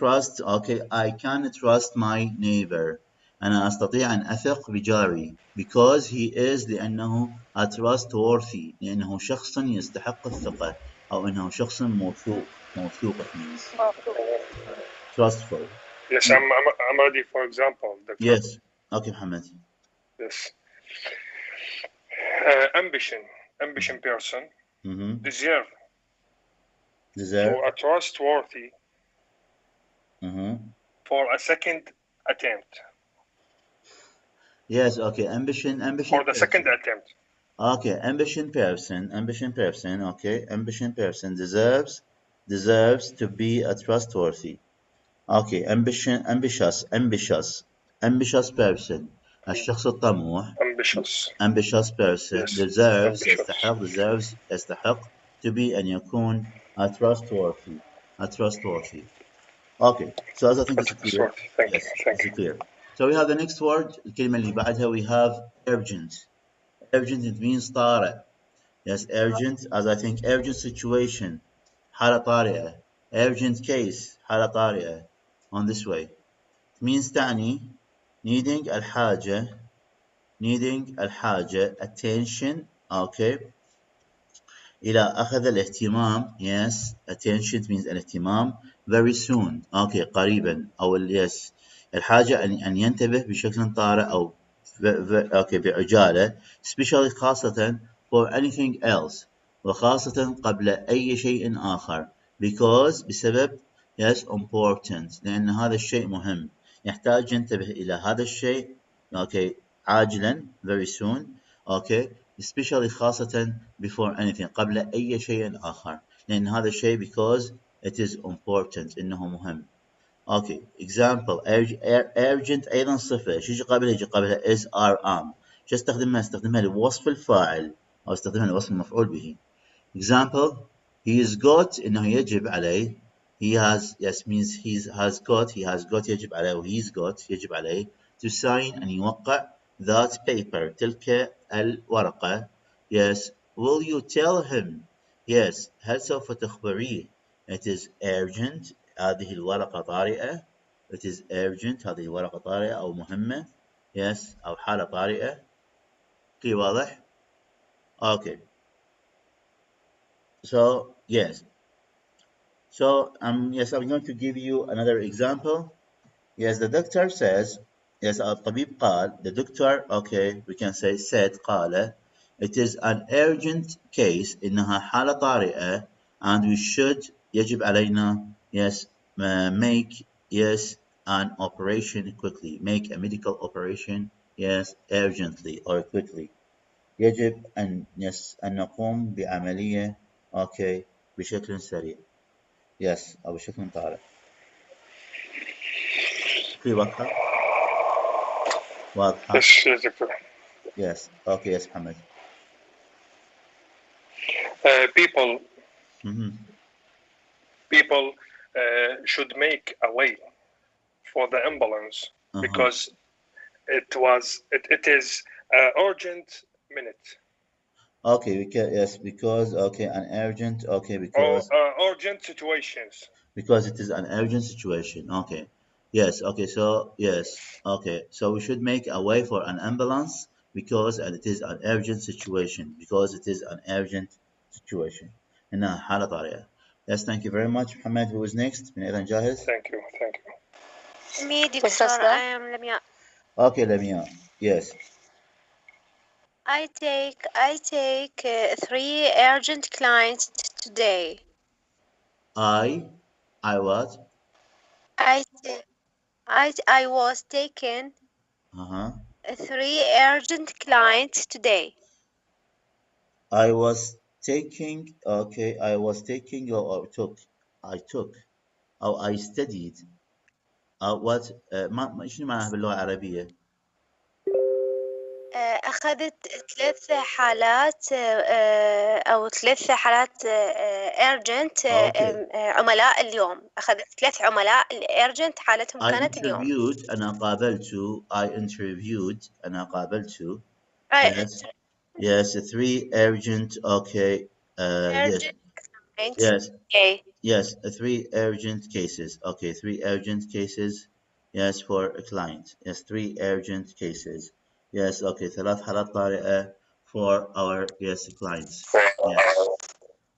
trust my neighbor. أنا أستطيع أن أثق بجاري because he is لأنه trustworthy لأنه شخص يستحق الثقة أو أنه شخص موثوق. it means trustful. Yes, I'm ready for example. Yes. Okay, Mohammed. Yes. Ambition person deserve to a trustworthy for a second attempt. Yes, okay. Ambition for the second attempt. Okay, ambition person. Okay, ambition person deserves deserves to be a trustworthy. Okay, ambitious person. الشخص الطموح. Ambitious person. Yes. Deserves Ambitious. يستحق to be أن يكون a trustworthy. Okay, so as I think it's clear. Thank Yes, you. it's clear. So we have the next word. الكلمة اللي بعدها we have urgent. Urgent, it means طارئ. Yes, urgent, as I think urgent situation. حالة طارئة. Urgent case. حالة طارئة. On this way. It means تعني needing الحاجة attention. Okay. إلى أخذ الاهتمام. Yes, attention means الاهتمام. Very soon. Okay, قريبا. أو yes. الحاجة أن ينتبه بشكل طارئ أو okay بعجالة. Especially خاصة for anything else. وخاصة قبل أي شيء آخر. Because بسبب yes important. لأن هذا الشيء مهم. يحتاج ينتبه إلى هذا الشيء. Okay, عاجلا. Very soon. Okay. Especially خاصة before anything قبل أي شيء آخر لأن هذا الشيء because it is important إنه مهم. Okay, example urgent أيضا صفة يجي قبلها is are am. شو استخدمها لوصف الفاعل أو استخدمها لوصف المفعول به. Example he is got إنه يجب عليه. He has yes means he has got يجب عليه و he's got يجب عليه to sign أن يوقع that paper تلك الورقة. Yes, will you tell him? Yes, هل سوف تخبريه? It is urgent. هذه الورقة طارئة. It is urgent. هذه الورقة طارئة أو مهمة. Yes, أو حالة طارئة. كي واضح؟ Okay. So yes. So yes, I'm going to give you another example. Yes, the doctor says. Yes, الطبيب قال. The doctor, okay, we can say said قال. It is an urgent case. إنها حالة طارئة and we should يجب علينا yes make yes an operation quickly. Make a medical operation yes urgently or quickly. يجب أن yes أن نقوم بعملية okay بشكل سريع. Yes أو بشكل طارئ. في واضحة؟ واضحة؟ Yes. Okay. Yes, Mohammed. People should make a way for the ambulance because it is urgent minute. Okay, because okay, an urgent because urgent situations. Because it is an urgent situation. Okay. Yes, okay, so yes. Okay. So we should make a way for an ambulance because it is an urgent situation. Because it is an urgent situation. إنها حالة طارئة. Yes, thank you very much. Mohammed, who is next? من أيضا جاهز? Thank you. Me, Dr. I am Lamia. Okay, Lamia. Yes. I take 3 urgent clients today. I what? I was taking 3 urgent clients today. I was taking or took. I took أو I studied. what شنو معناها باللغة العربية؟ أخذت 3 حالات أو 3 حالات urgent عملاء اليوم. أخذت 3 عملاء urgent حالتهم كانت اليوم. أنا قابلت. I interviewed. أنا قابلت. Yes, 3 urgent. Okay. Urgent. Yes. Okay. Yes, 3 urgent cases. Okay, 3 urgent cases. Yes, for a client. Yes, 3 urgent cases. Yes, okay, 3 حالات طارئة for our clients. Yes,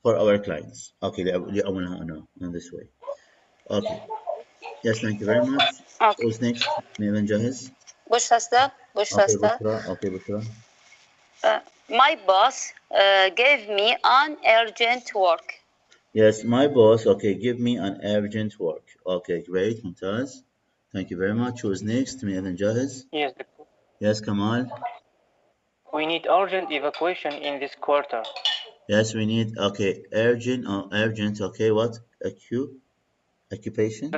for our clients. Okay, لأولها أنا in this way. Okay. Yes, thank you very much. Okay. Who's next? ميلان جاهز? بشرى. Okay, بشرى. My boss gave me an urgent work. Yes, my boss. Okay, give me an urgent work. Okay, great, ممتاز. Thank you very much. Who's next? ميلان جاهز? Yes. Yes, Kamal. We need urgent evacuation in this quarter. Yes, we need. Okay, urgent. Okay, what? occupation.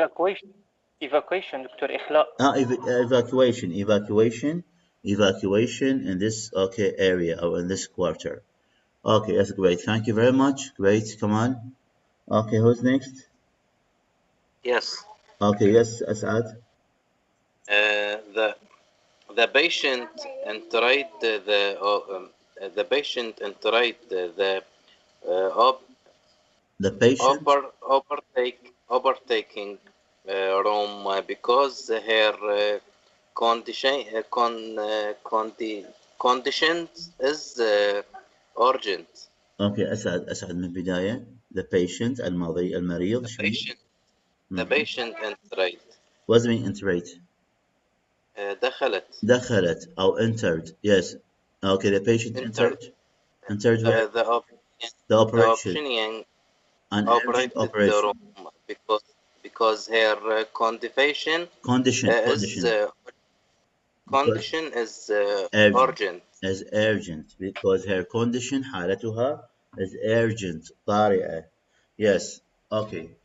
Evacuation دكتور إخلاء. Evacuation in this area or in this quarter. Okay, that's great. Thank you very much. Great. Come on. Okay, who's next? Yes. Okay, yes, Asad. The patient entered the patient entered the patient overtaking room because her condition is urgent. Okay, أسعد من البداية. The patient المريض. The patient entered. What does it mean entered? دخلت أو entered. Yes. Okay, the patient entered. Entered where? The operation. An urgent operation. Because her condition is urgent. Is urgent because her condition حالتها is urgent طارئة. Yes. Okay,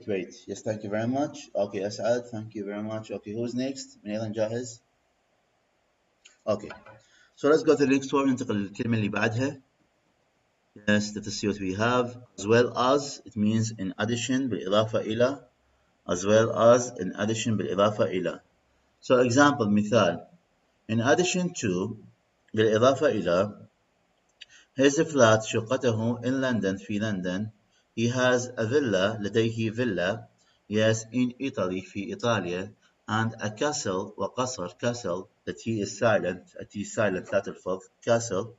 great. Yes, thank you very much. Okay, Asad, thank you very much. Okay, who's next? من أيضا جاهز? Okay, so let's go to the next one. ننتقل للكلمة اللي بعدها. Yes, let us see what we have. As well as, it means in addition بالإضافة إلى. As well as, in addition بالإضافة إلى. So example, مثال. In addition to, بالإضافة إلى, his flat شقته in London في لندن. He has a villa, لديه villa, yes, in Italy في إيطاليا, and a castle وقصر castle, that he is silent, لا تلفظ, castle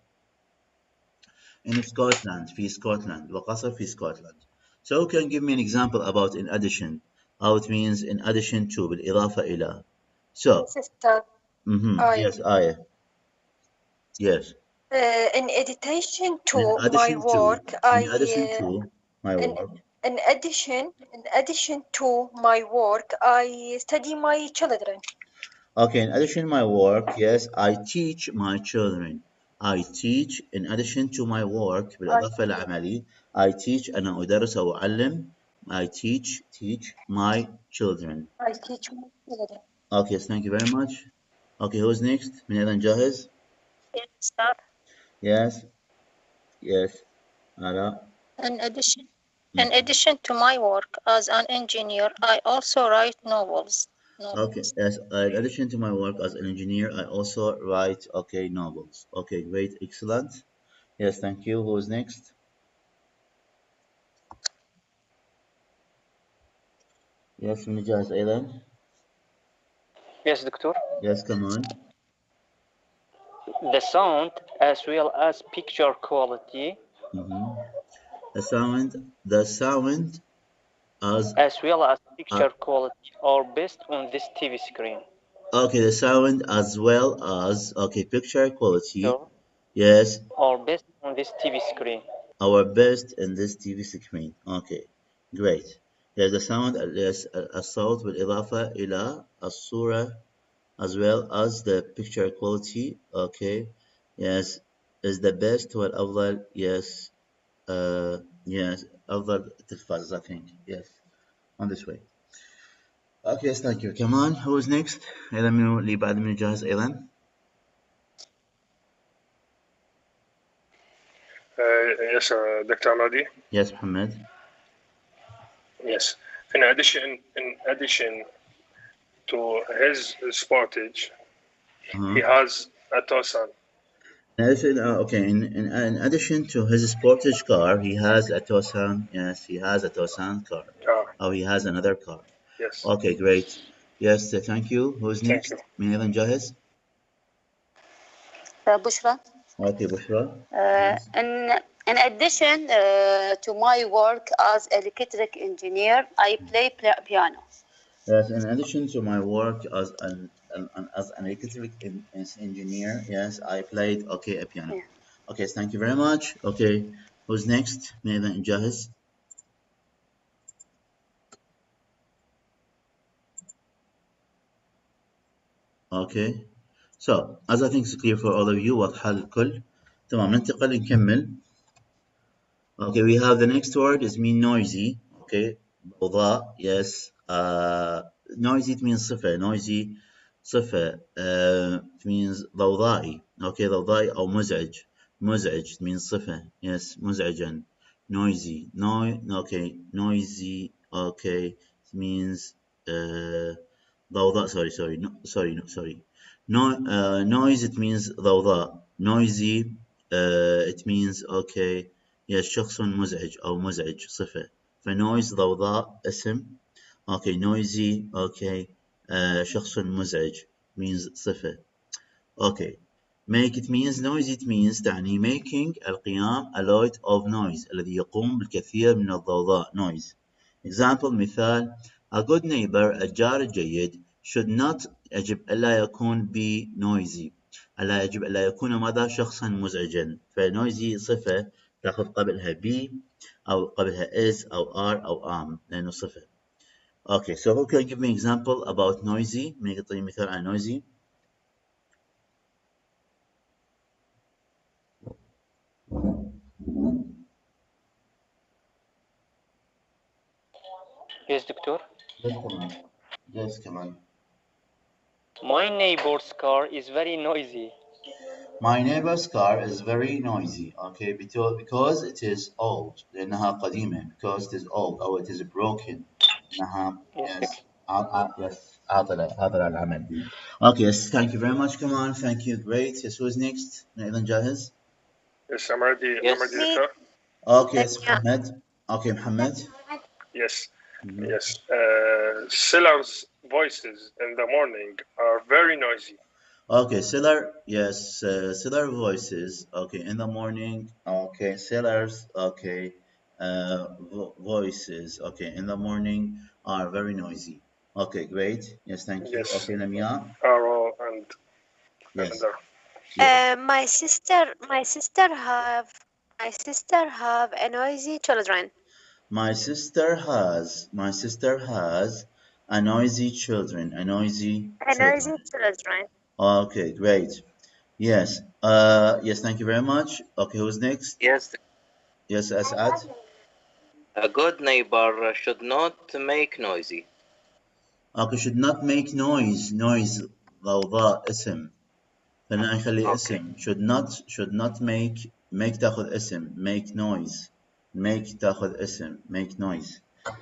in Scotland في Scotland وقصر في Scotland. So you can give me an example about in addition, how it means in addition to بالإضافة إلى. So Sister. Yes, Aya. Yes. In addition to my work, I study my children. Okay, in addition to my work, yes, I teach my children. I teach in addition to my work بالإضافة لعملي. I teach أنا أدرس أو أعلم. I teach my children. I teach my children. Okay, yes, thank you very much. Okay, who's next? من أيضا جاهز? Yes, sir. Yes. Ara. In addition to my work as an engineer, I also write novels. Okay, yes, in addition to my work as an engineer, I also write, novels. Okay, great, excellent. Yes, thank you. Who's next? Yes, من جاهز أيضا? Yes, دكتور. Yes, come on. The sound as well as picture quality. The sound as well as picture quality are based on this TV screen. Okay, the sound as well as picture quality. Sure. Yes. Are based on this TV screen. Our best in this TV screen. Okay, great. Yes, the sound الصوت بالإضافة إلى الصورة as well as the picture quality. Okay, yes, is the best والأفضل. Yes, yes, أفضل تلفاز, I think. Yes, on this way. Okay, yes, thank you. Come on, who is next? أيضا منو اللي بعد منو جاهز أيضا؟ Yes, Dr. Madi. Yes, Muhammad. Yes. In addition to his sportage, he has a Tosan. In addition to his sportage car, he has a Tosan. Yes, he has a Tosan car. Oh, he has another car. Yes. Okay, great. Yes, thank you. Who's next? من أيضا جاهز؟ بشرى. Okay, Bushra. In addition to my work as electric engineer, I play piano. Yes, in addition to my work as an electric engineer, yes, I played a piano. Yeah. Okay, thank you very much. Okay, who's next? Maybe جاهز. Okay, so as I think it's clear for all of you, واضحة للكل. تمام، ننتقل نكمل. Okay, we have the next word is mean noisy. okay ضوضاء yes noisy it means صفة noisy صفة it means ضوضائي okay ضوضائي أو مزعج it means صفة yes مزعجا noisy okay noisy okay it means ضوضاء sorry noise it means ضوضاء noisy it means okay yes شخص مزعج أو مزعج صفة فنويز ضوضاء اسم okay noisy okay شخص مزعج means صفة okay make it means noisy it means تعني making القيام a lot of noise الذي يقوم بالكثير من الضوضاء noise example مثال a good neighbor الجار الجيد should not يجب ألا يكون be noisy ألا يجب ألا يكون ماذا شخصا مزعجا فnoisy صفة تأخذ قبلها be أو قبلها is أو are أو am لأنه صفة okay so who can give me example about noisy من يعطيني مثال عن noisy Yes, doctor. Yes, come on. My neighbor's car is very noisy. My neighbor's car is very noisy. Okay, because it is old. لأنها قديمة. Because it is old or it is broken. لأنها yes. Yes. هذا العمل. Okay, yes. Thank you very much. Come on. Thank you. Great. Yes. Who's next? أيضا جاهز? Yes, I'm ready. Yes. I'm ready, doctor. Okay, yes, Muhammad. Okay, Muhammad. Yes. Yes. Sellers' voices in the morning are very noisy. Okay, seller, yes, seller voices, okay, in the morning, okay, sellers, okay, voices, okay, in the morning are very noisy. Okay, great, yes, thank you. Yes. Okay, Lamia. Arrow and Yes. another. Yes. My sister have a noisy children. My sister has a noisy children, children. Okay, great. Yes, yes, thank you very much. Okay, who's next? Yes. Yes, Asad. A good neighbor should not make noisy. Okay, should not make noise ضوضاء اسم خلينا نخلي اسم should not make تاخذ اسم make noise تاخذ اسم make noise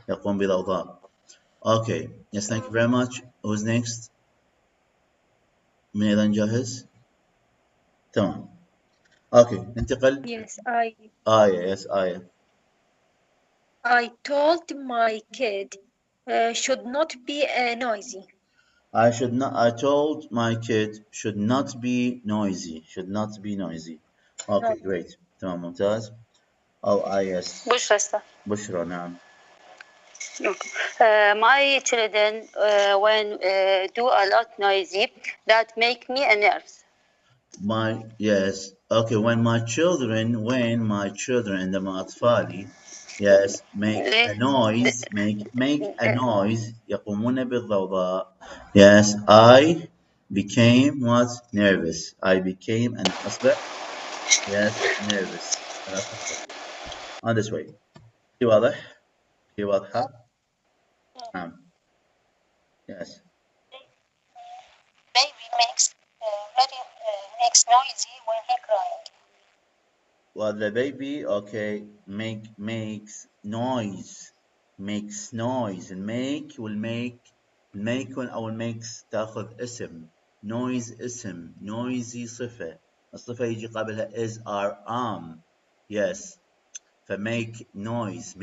يقوم بضوضاء okay yes thank you very much who's next من أيضا جاهز تمام okay ننتقل Yes, آية yes آية I told my kid should not be noisy. I told my kid should not be noisy. Okay, great. تمام ممتاز. yes. بشرى نعم. My children when do a lot noisy that make me nervous. Yes. Okay, when my children عندما أطفالي yes make a noise يقومون بالضوضاء yes I became what nervous I became أنا أصبح yes nervous أنا أصبح on this way في واضح في واضحة نعم yes Baby makes noisy when he crying. well the baby okay makes noise and make أو makes تأخذ اسم noise اسم noisy صفة الصفة يجي قبلها is or am yes فmake noise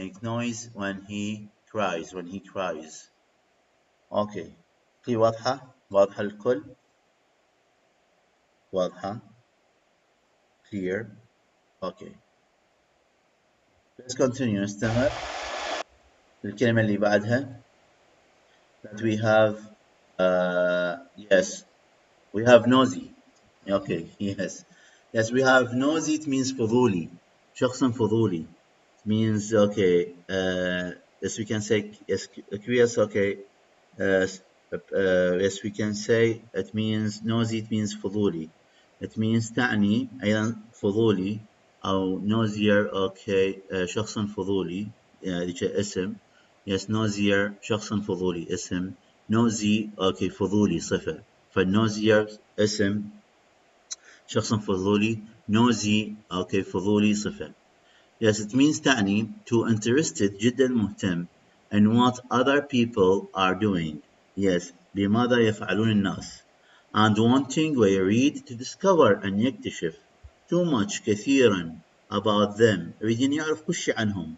when he cries okay في واضحة الكل واضحة clear okay let's continue نستمر الكلمة اللي بعدها that we have yes we have nosy okay yes we have nosy it means فضولي شخص فضولي it means okay yes we can say yes curious okay yes we can say it means nosy it means فضولي it means تعني أيضا فضولي أو nosier okay شخص فضولي ذيك اسم yes نوزير شخص فضولي اسم نوزي اوكي فضولي صفة فالنوزير اسم شخص فضولي نوزي اوكي فضولي صفة yes it means تعني to interested جدا مهتم in what other people are doing yes بماذا يفعلون الناس and wanting ويريد to discover أن يكتشف too much كثيرا about them يريد أن يعرف كل شيء عنهم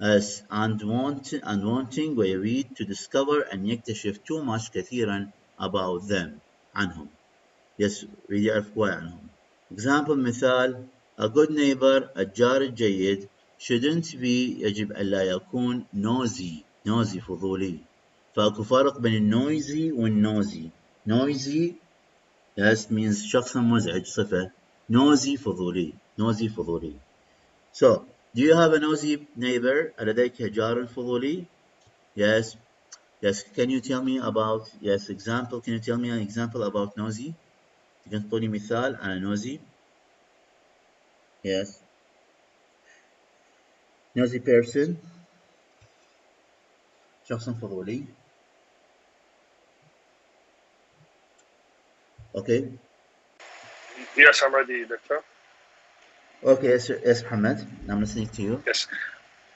as and wanting ويريد to discover أن يكتشف too much كثيرا about them عنهم yes يريد يعرف كويس عنهم example مثال a good neighbor الجار الجيد shouldn't be يجب ألا يكون nosy فضولي فأكو فرق بين noisy والnosy noisy yes means شخص مزعج صفة nosy فضولي so do you have a nosy neighbor لديك جار فضولي yes can you tell me about example can you tell me an example about nosy تقدر تعطوني مثال على nosy yes nosy person شخص فضولي okay Yes, I'm ready, Doctor. okay yes Muhammad I'm listening to you Yes,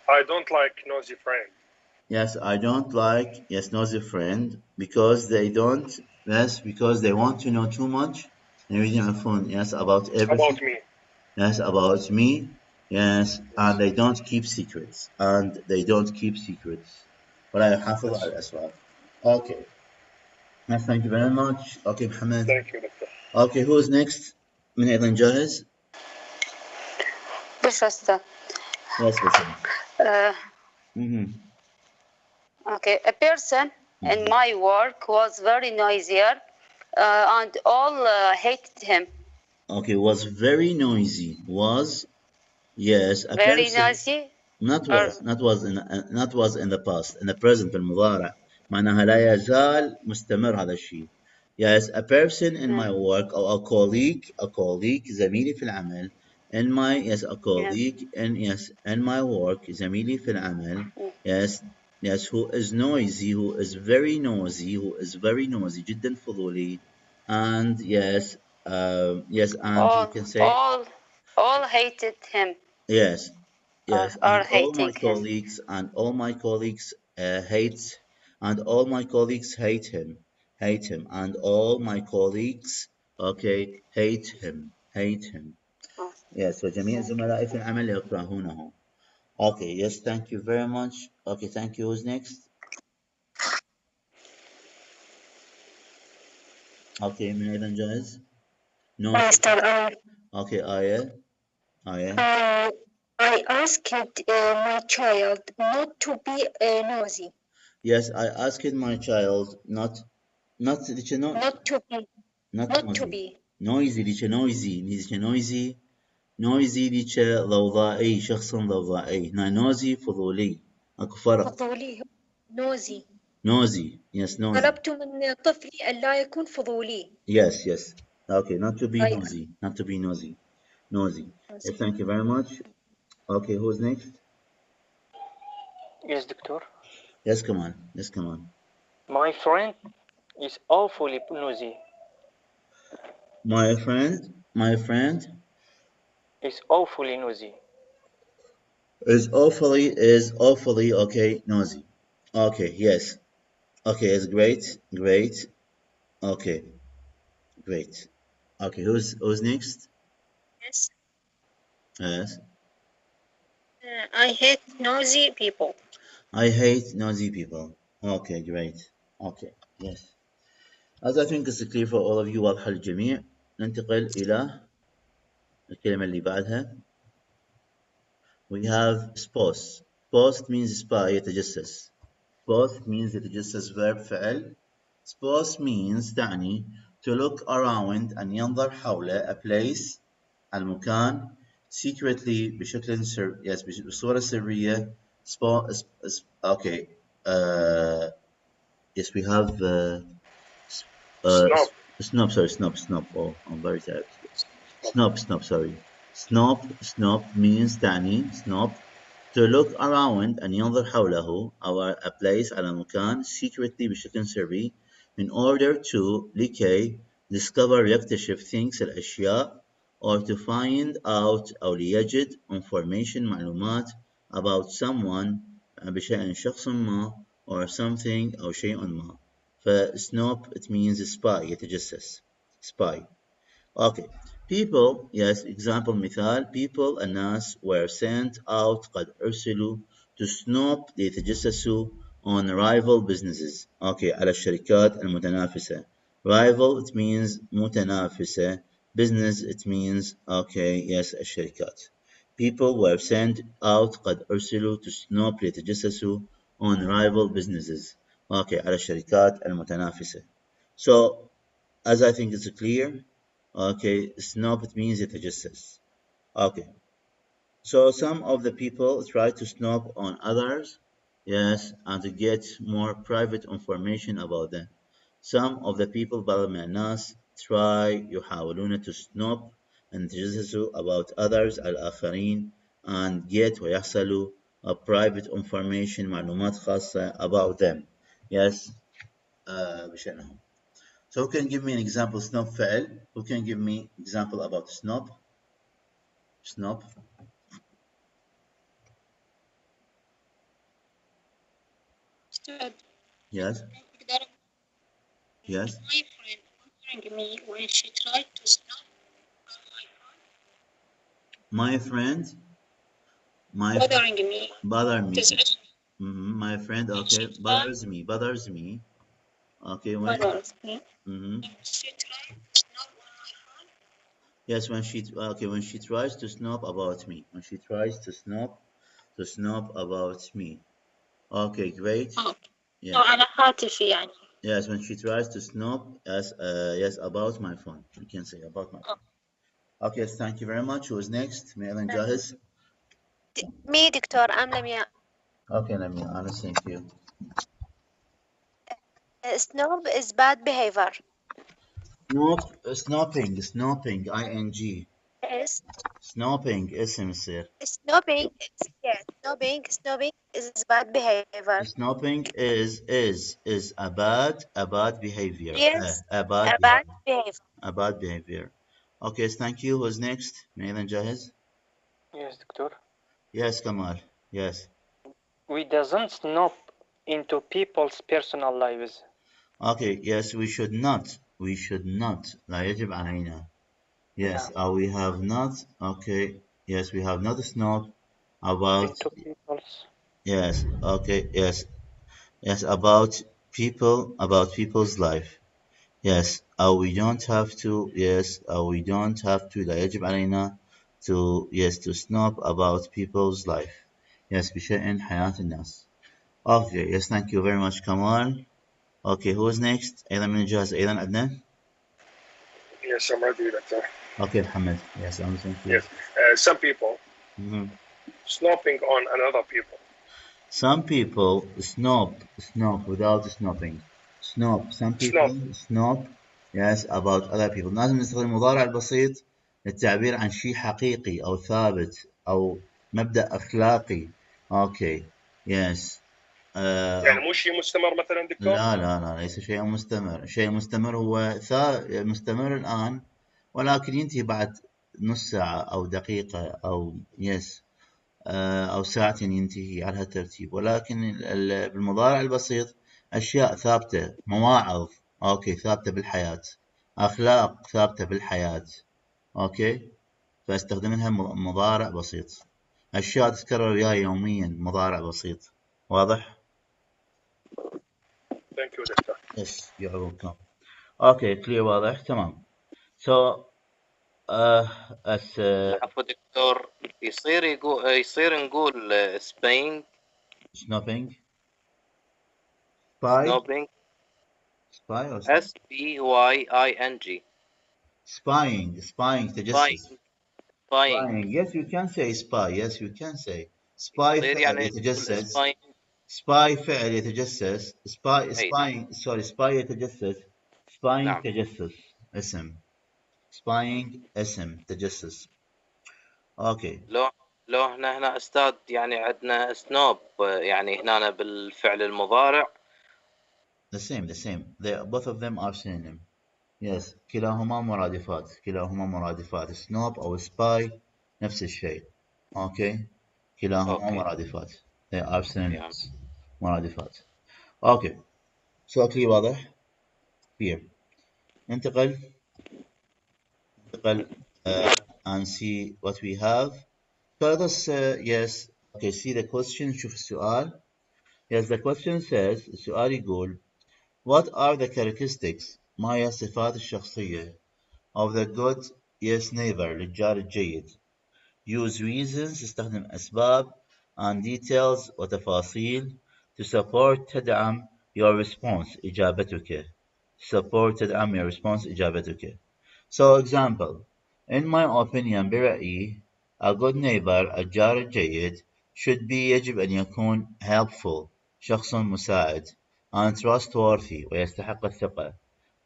I don't like nosy friend. yes I don't like nosy friend because they want to know too much and reading on phone about everything About me. yes about me yes and they don't keep secrets ولا يحافظ على الأسرار okay yes thank you very much okay Muhammad Thank you, Doctor. okay who's next من أيضا جاهز بشرة yes okay, a person in my work was very noisier and all hated him. Okay, was very noisy. Was yes, a very person. noisy. Not was in the past. In the present المضارع معناها لا يزال مستمر هذا الشيء. Yes, a person in my work or a colleague زميلي في العمل. In my a colleague in my work زميلي في العمل. Yes, who is noisy, who is very noisy جدا فضولي. And yes, and you can say all hated him. Yes, and all my colleagues him. hate and all my colleagues hate him, and all my colleagues hate him. Yes, وجميع زملائي في العمل يكرهونه. Okay, yes, thank you very much. Okay, thank you. Who's next? Okay, من أيضا جاهز؟ No. Okay, Aya. I asked my child not to be nosy. Yes, I asked my child not to be noisy ديك ضوضائي شخص ضوضائي هنا noisy فضولي اكو فرق فضولي noisy yes noisy طلبت من طفلي ألا يكون فضولي yes okay not to be noisy yes, thank you very much okay who's next Yes, Doctor. yes come on My friend is awfully nosy. my friend is awfully nosy. Is awfully okay nosy. Okay, yes. Okay, it's great. Okay, great. Okay, who's next? Yes. I hate nosy people. I hate nosy people. Okay, great. Okay, yes. As I think it's clear for all of you واضحة للجميع. ننتقل إلى الكلمة اللي بعدها. We have spost. Spost means spy يتجسس. Spost means يتجسس verb فعل. Spost means تعني to look around أن ينظر حوله a place المكان secretly بشكل بصورة سرية. Okay. Yes, we have snob. Oh, I'm very tired. Snob. Sorry. Snob means تعني snob To look around أن ينظر حوله أو a place على مكان secretly بشكل سري in order to لكي discover يكتشف things الأشياء or to find out أو ليجد information معلومات about someone بشأن شخص ما or something أو شيء ما. فsnoop it means spy يتجسس spy. Okay. People, yes, example مثال people الناس were sent out قد أرسلوا to snoop ليتجسسوا on rival businesses. Okay, على الشركات المتنافسة. Rival it means متنافسة. Business it means okay, yes, الشركات. People were sent out قد أرسلوا to snoop ليتجسسوا on rival businesses. Okay, على الشركات المتنافسة. So, as I think it's clear, okay, snoop it means يتجسس. Okay, so some of the people try to snoop on others, yes, and to get more private information about them. Some of the people بعض من الناس يحاولون to snoop and يتجسسوا about others الآخرين and get ويحصلوا a private information معلومات خاصة about them. Yes, بشأنهم. So who can give me an example snoop فعل? Who can give me example about snoop? Snoop. Yes. Yes. My friend bothering me when she tried to snoop on my phone. My friend. Bothering me. Bother me. تزعجني. My friend. Okay. Bothers me. Bothers me. Okay. When. Bothers me. Mm-hmm. She tried to snoop on my phone. Yes. When she. Okay. When she tries to snoop about me. When she tries to snoop about me. Okay. Great. Oh. Yeah. No, على هاتفي يعني. Yes. When she tries to snoop. Yes. About my phone. You can say about my phone. Okay. Thank you very much. Who is next? Maylin جاهز? Me دكتور لمياء. Okay, Lamia, thank you. Snob is bad behavior. Snooping, ing. Yes. Snooping, اسم يصير. Snobbing is bad behavior. Snooping is a bad behavior. Yes. A bad behavior. A bad behavior. Okay, thank you. Who's next? Maylin جاهز? Yes, Doctor. Yes, Kamal. Yes. We doesn't snoop into people's personal lives. Okay, yes, we should not. We should not. لا يجب علينا. Yes, we have not. Okay, yes, we have not snooped about. Into people's. Yes, okay, yes, about people's life. Yes, we don't have to. Yes, we don't have to. لا يجب علينا to snoop about people's life. Yes, بشأن حياة الناس. Okay, yes, thank you very much, Kamal. Okay, who's next? أيضا من الجهاز أيضا عندنا. Yes, I'm ready, Doctor. Okay, Mohammed. Yes, I'm thank you. Yes, some people snooping on another people. Some people snoop without snooping. Some people snoop yes about other people. لازم نستخدم المضارع البسيط للتعبير عن شيء حقيقي أو ثابت أو مبدأ أخلاقي. Okay. Yes. يعني مو شيء مستمر مثلا دكتور؟ لا ليس شيء مستمر. شيء مستمر هو مستمر الآن ولكن ينتهي بعد نص ساعة أو دقيقة أو yes. أو ساعتين ينتهي على هالترتيب ولكن بالمضارع البسيط أشياء ثابتة مواعظ أوكي ثابتة بالحياة أخلاق ثابتة بالحياة أوكي فاستخدم لها مضارع بسيط أشياء تتكرر وياي يوميا مضارع بسيط واضح؟ Thank you دكتور. Yes you're welcome. أوكي clear واضح تمام. So عفوا دكتور يصير نقول سبينج snooping spy or SPYING spying تجسس spying. Yes, you can say spy. Yes, you can say spy يصير فعل يعني يتجسس. spying. spy فعل يتجسس. spying sorry spy يتجسس. spying نعم. تجسس اسم. spying اسم تجسس. Okay. لو لو احنا هنا استاذ يعني عندنا سنوب يعني هنا بالفعل المضارع. The same. Both of them are synonym. Yes. كلاهما مرادفات. Snob أو spy نفس الشيء. Okay. كلاهما مرادفات. They are synonyms. مرادفات. Okay. سؤالي واضح؟ Here. ننتقل and see what we have. So let us, yes. Okay, see the question. شوف السؤال. Yes, the question says, السؤال يقول, what are the characteristics ما هي الصفات الشخصية of the good yes neighbor للجار الجيد. Use reasons استخدم أسباب and details وتفاصيل to support تدعم your response إجابتك. تدعم your response إجابتك. So example, in my opinion برأيي a good neighbor الجار الجيد should be يجب أن يكون helpful شخص مساعد and trustworthy ويستحق الثقة.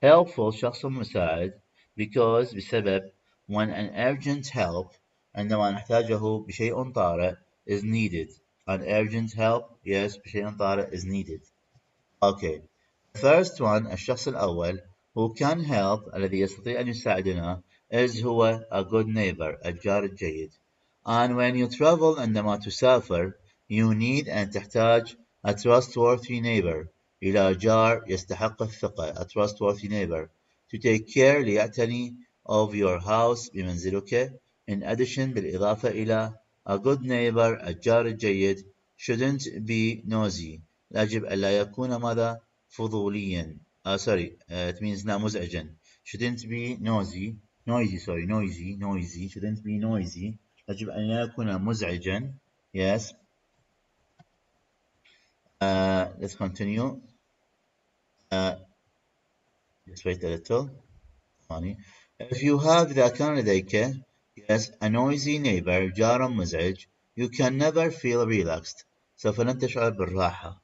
Helpful شخص مساعد because بسبب when an urgent help عندما نحتاجه بشيء طارئ is needed. An urgent help yes بشيء طارئ is needed. Okay. The first one الشخص الأول who can help الذي يستطيع أن يساعدنا is هو a good neighbor الجار الجيد. And when you travel عندما تسافر you need أن تحتاج a trustworthy neighbor إلى جار يستحق الثقة a trustworthy neighbor to take care ليعتني of your house بمنزلك. In addition بالإضافة إلى a good neighbor الجار الجيد shouldn't be nosy يجب ألا يكون ماذا فضوليا sorry it means لا مزعجا shouldn't be noisy shouldn't be noisy يجب أن لا يكون مزعجا yes let's continue just wait a little funny. If you have إذا كان لديك yes a noisy neighbor جار مزعج you can never feel relaxed سوف لن تشعر بالراحة.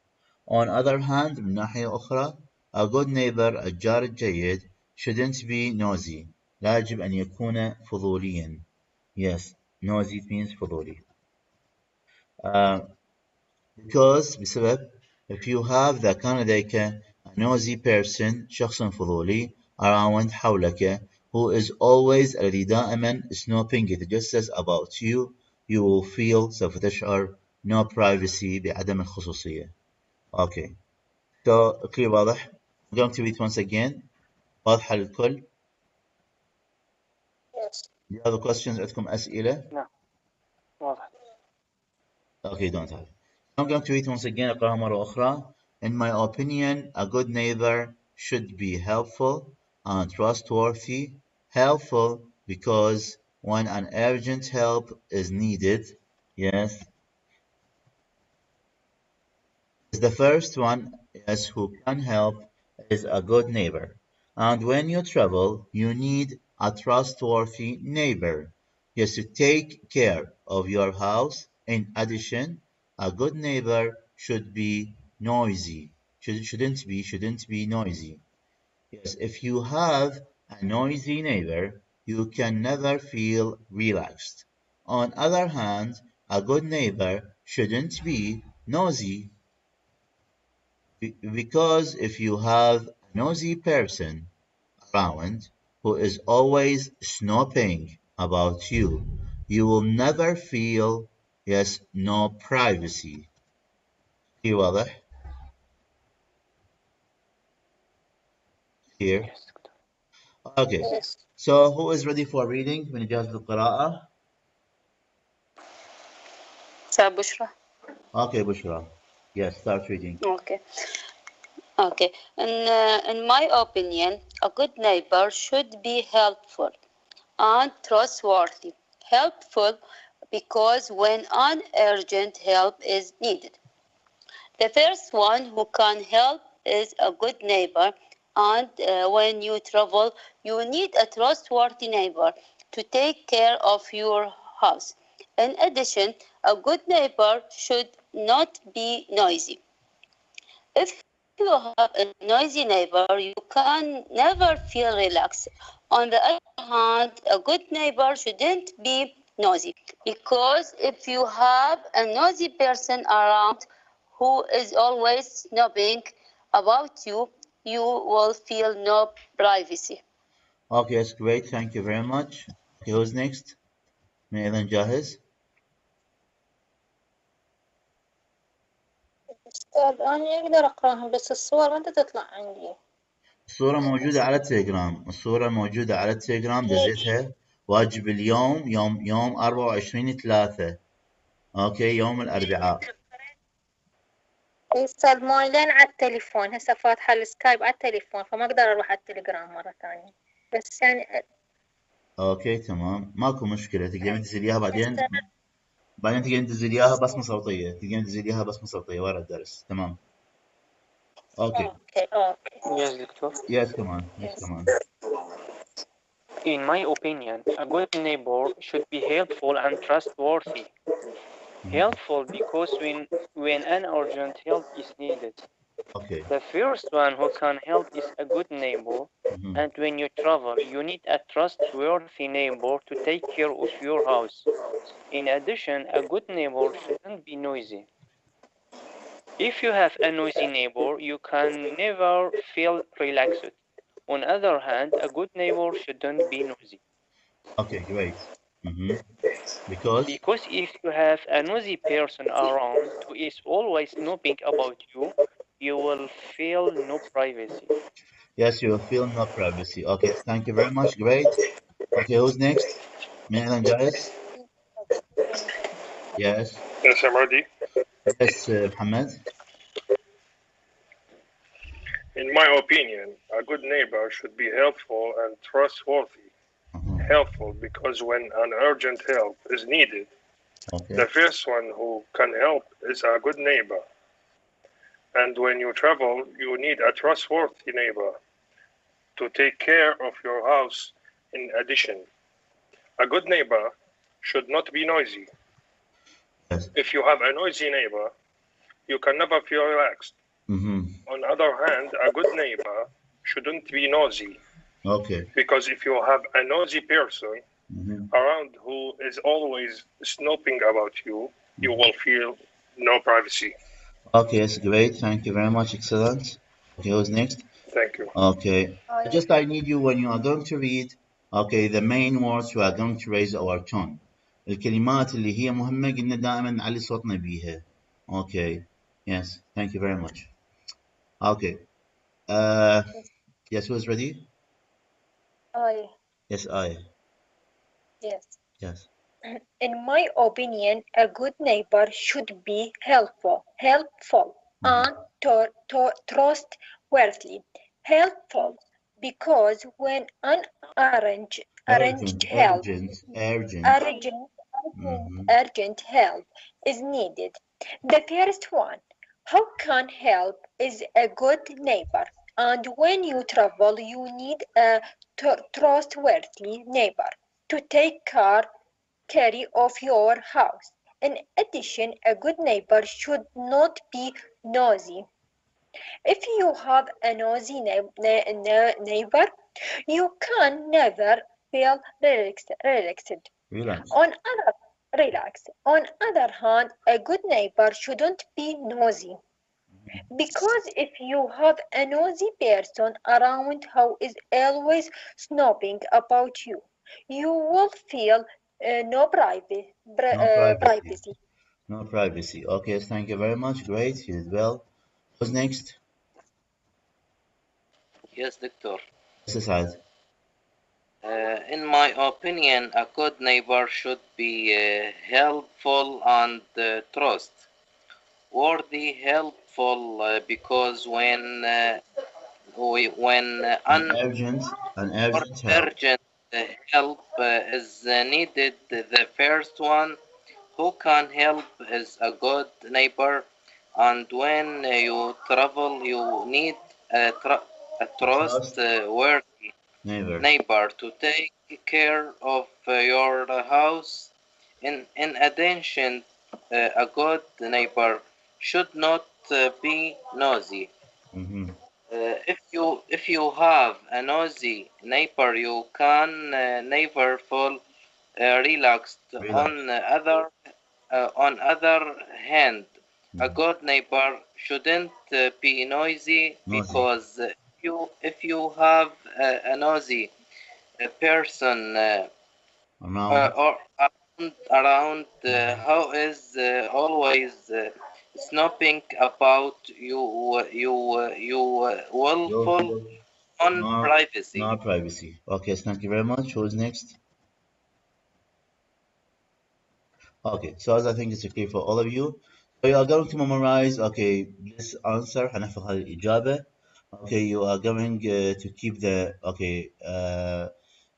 On other hand من ناحية أخرى a good neighbor الجار الجيد shouldn't be nosy لا يجب أن يكون فضوليا. Yes nosy means فضولي. Because بسبب if you have إذا كان لديك a nosy person شخص فضولي around حولك who is always الذي دائما snooping يتجسس about you you will feel سوف تشعر no privacy بعدم الخصوصية. Okay. So clear واضح. I'm going to read once again. واضحة للكل. Yes. Do you have questions? عندكم أسئلة؟ نعم واضح. Okay, don't have. I'm going to read once again. أقرأها مرة أخرى. In my opinion, a good neighbor should be helpful and trustworthy. Helpful because when an urgent help is needed, yes. The first one, yes, who can help is a good neighbor. And when you travel, you need a trustworthy neighbor. Yes, to take care of your house. In addition, a good neighbor should be noisy. Shouldn't be noisy. Yes, if you have a noisy neighbor, you can never feel relaxed. On other hand, a good neighbor shouldn't be nosy. Because if you have a nosy person around who is always snooping about you, you will never feel, yes, no privacy. Here واضح? Here. Yes. Okay. Yes. So who is ready for reading? من جاهز للقراءة؟ بشرى. Okay, Bushra. Yes, start reading. Okay. In my opinion, a good neighbor should be helpful and trustworthy. Helpful because when an urgent help is needed. The first one who can help is a good neighbor, and when you travel, you need a trustworthy neighbor to take care of your house. In addition, a good neighbor should not be noisy. If you have a noisy neighbor, you can never feel relaxed. On the other hand, a good neighbor shouldn't be nosy. Because if you have a nosy person around who is always snobbing about you, you will feel no privacy. Okay, that's great. Thank you very much. Okay, who's next? من أيضا جاهز؟ أستاذ أنا أقدر أقراهم بس الصور ما تطلع عندي. الصورة موجودة على التليجرام، الصورة موجودة على التليجرام، دزيتها واجب اليوم يوم 24/3. اوكي، يوم الأربعاء. أستاذ مالين على التليفون، هسه فاتحة السكايب على التليفون فما أقدر أروح على التليجرام مرة ثانية. بس يعني اوكي تمام، ماكو مشكلة، تقدرين تنزلي اياها بعدين تقدرين تنزلي اياها بصمة صوتية، تقدرين تنزلي اياها بصمة صوتية ورا الدرس. تمام. اوكي. Yes, Doctor. Yes, come on. Yes, come on. In my opinion, a good neighbor should be helpful and trustworthy. Helpful because when an urgent help is needed. Okay. The first one who can help is a good neighbor, and when you travel, you need a trustworthy neighbor to take care of your house. In addition, a good neighbor shouldn't be noisy. If you have a noisy neighbor, you can never feel relaxed. On the other hand, a good neighbor shouldn't be noisy. Okay, great. Because if you have a noisy person around who is always snooping about you, you will feel no privacy. yes, you will feel no privacy. Okay, thank you very much. Great. Okay, who's next? من أيضا جاهز؟ Yes. Yes, I'm ready. Yes, Muhammad. In my opinion, a good neighbor should be helpful and trustworthy. Helpful because when an urgent help is needed, the first one who can help is a good neighbor. And when you travel, you need a trustworthy neighbor to take care of your house. In addition, a good neighbor should not be noisy. Yes. If you have a noisy neighbor, you can never feel relaxed. On the other hand, a good neighbor shouldn't be nosy. Okay. Because if you have a nosy person around who is always snooping about you, you will feel no privacy. Okay, that's great. Thank you very much. Excellent. Okay, who's next? Thank you. Okay. I need you when you are going to read, okay, the main words we are going to raise our tone. الكلمات اللي هي مهمة قلنا دائما نعلي صوتنا بيها. Okay. Yes. Thank you very much. Okay. Yes, who is ready? I. Yes, I. Yes. Yes. In my opinion, a good neighbor should be helpful and trustworthy. Helpful because when an urgent help is needed, the first one who can help is a good neighbor. And when you travel, you need a trustworthy neighbor to take care of your house. In addition, a good neighbor should not be nosy. If you have a nosy neighbor, you can never feel relaxed. On other hand, a good neighbor shouldn't be nosy. Because if you have a nosy person around who is always snooping about you, you will feel no privacy. No privacy. Okay, thank you very much. Great, you did well. Who's next? Yes, Doctor. Yes, Saad. In my opinion, a good neighbor should be helpful and trustworthy. Helpful because when an urgent help is needed, the first one who can help is a good neighbor. And when you travel, you need a trustworthy neighbor to take care of your house. In addition, a good neighbor should not be nosy. If you have a nosy neighbor, you can never feel relaxed. On other hand, a good neighbor shouldn't be noisy, because if you have a noisy person or around who is always snooping about you, you will fall on privacy. No privacy. Okay, thank you very much. Who's next? Okay, so as I think it's clear for all of you. So you are going to memorize, okay, this answer هنحفظ هذه الإجابة. Okay, you are going to keep the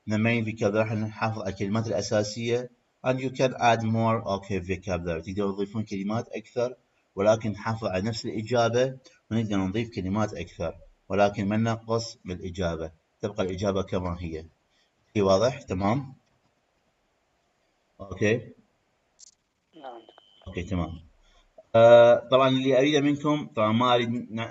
main vocabulary هنحفظ الكلمات الأساسية, and you can add more vocabulary. تقدروا تضيفون كلمات أكثر, ولكن نحافظ على نفس الإجابة, ونقدر نضيف كلمات أكثر, ولكن ما ننقص بالإجابة, تبقى الإجابة كما هي. واضح؟ تمام؟ اوكي نعم. اوكي تمام. طبعا اللي اريده منكم, طبعا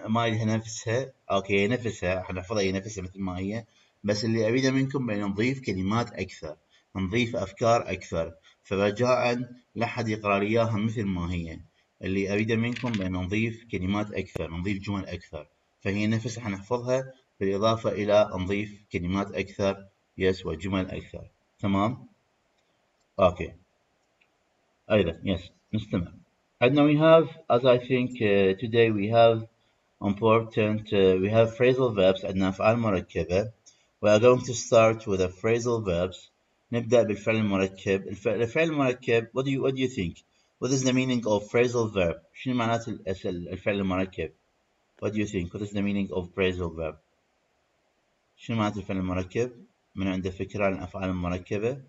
ما اريد نفسها, اوكي نفسها حنحفظها هي نفسها مثل ما هي, بس اللي اريده منكم بان نضيف كلمات اكثر, نضيف افكار اكثر, فرجاء لا حد يقرا لي اياها مثل ما هي. اللي اريده منكم بان نضيف كلمات اكثر, نضيف جمل اكثر, فهي نفسها حنحفظها بالاضافه الى نضيف كلمات اكثر, يس, وجمل اكثر. تمام؟ اوكي. أيضا, yes, نستمع. And now we have, as I think today we have important, we have phrasal verbs عندنا أفعال مركبة. We are going to start with the phrasal verbs. نبدأ بالفعل المركب. الفعل المركب, what do you think? What is the meaning of phrasal verb? شنو معنات الفعل المركب? What do you think? What is the meaning of phrasal verb? شنو معنات الفعل المركب؟ من عنده فكرة عن الأفعال المركبة?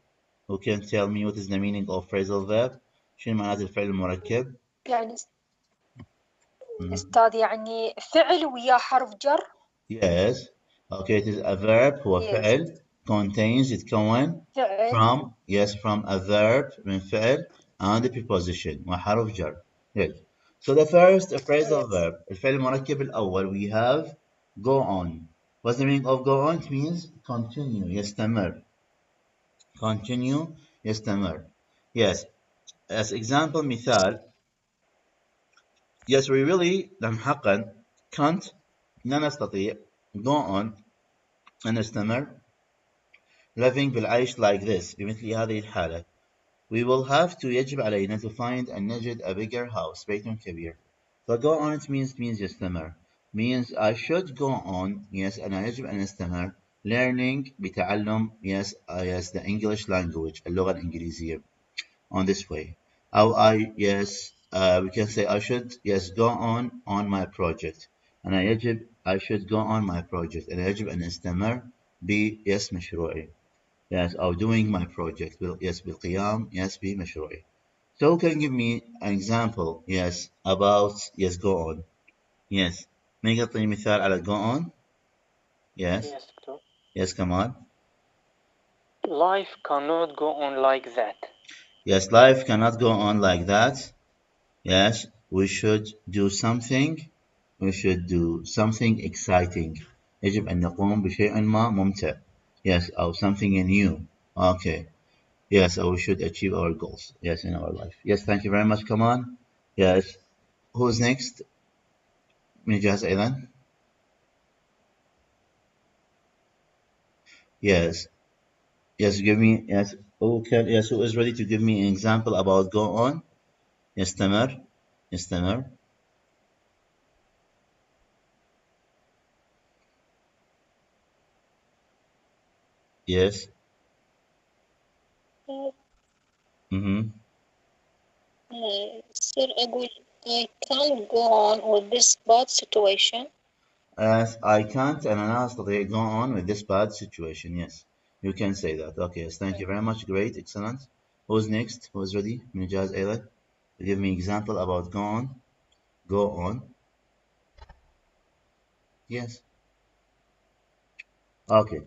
Who can tell me what is the meaning of phrasal verb? شنو معنات الفعل المركب؟ يعني أستاذ يعني فعل ويا حرف جر. Yes. Okay, it is a verb. هو فعل contains, يتكون from, yes, from a verb من فعل and a preposition وحرف جر. Good. So the first phrasal verb, الفعل المركب الأول, we have go on. What's the meaning of go on? It means continue, يستمر. Continue, يستمر. Yes. As example, مثال, yes, we really حقا can't, لا نستطيع, go on, نستمر, living بالعيش like this, بمثل هذه الحالة. We will have to, يجب علينا to find and نجد a bigger house, بيت كبير. So go on, it means يستمر, means I should go on, yes, أنا يجب أن أستمر, learning, بتعلم, yes, yes, the English language, اللغة الإنجليزية, on this way. Yes, we can say I should, yes, go on my project. أنا يجب, I should go on my project. أنا يجب أن أستمر yes, مشروعي. Yes, or doing my project. Yes, بالقيام, yes, بمشروعي. So can you give me an example, yes, about, yes, go on. Yes. من يعطيني مثال على go on? Yes. Yes, doctor. Yes, come on. Life cannot go on like that. Yes, life cannot go on like that. Yes, we should do something. We should do something exciting. يجب أن نقوم بشيء ما ممتع. Yes, or something new. Okay. Yes, or we should achieve our goals. Yes, in our life. Yes, thank you very much. Come on. Yes. Who's next? من جاهز أيضا? Yes. Yes, give me, yes. Yes, who is ready to give me an example about go on? يستمر. يستمر. Yes. Sir, I can't go on with this bad situation. As I can't and أنا أستطيع go on with this bad situation. Yes, you can say that. Okay, yes, thank you very much. Great, excellent. Who's next? Who's ready? من جاهز أيضا? Give me example about go on. Go on. Yes. Okay.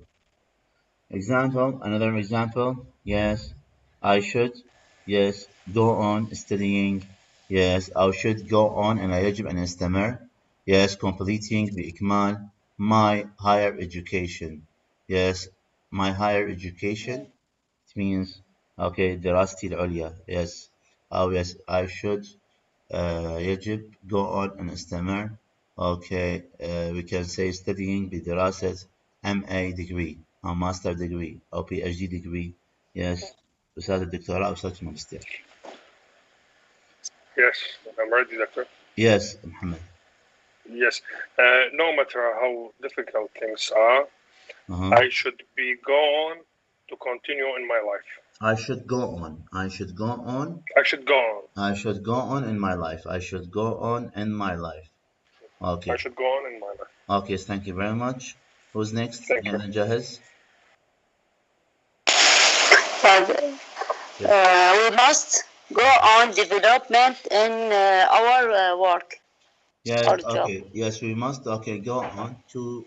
Example, another example. Yes, I should. Yes, go on studying. Yes, I should go on and يجب أن أستمر. Yes, completing بإكمال my higher education. Yes, my higher education. It means okay دراستي العليا yes أو yes I should يجب go on and استمر okay we can say studying بدراسة MA degree أو master degree أو PhD degree yes رسالة الدكتوراه أو رسالة الماجستير. Yes, I'm ready, doctor. Yes, Muhammad. Yes, no matter how difficult things are, I should be gone to continue in my life. I should go on. I should go on. I should go on. I should go on in my life. I should go on in my life. Okay. I should go on in my life. Okay, thank you very much. Who's next? Thank you. جاهز? We must go on development in our work. Yes, or job. okay. Yes, we must go on to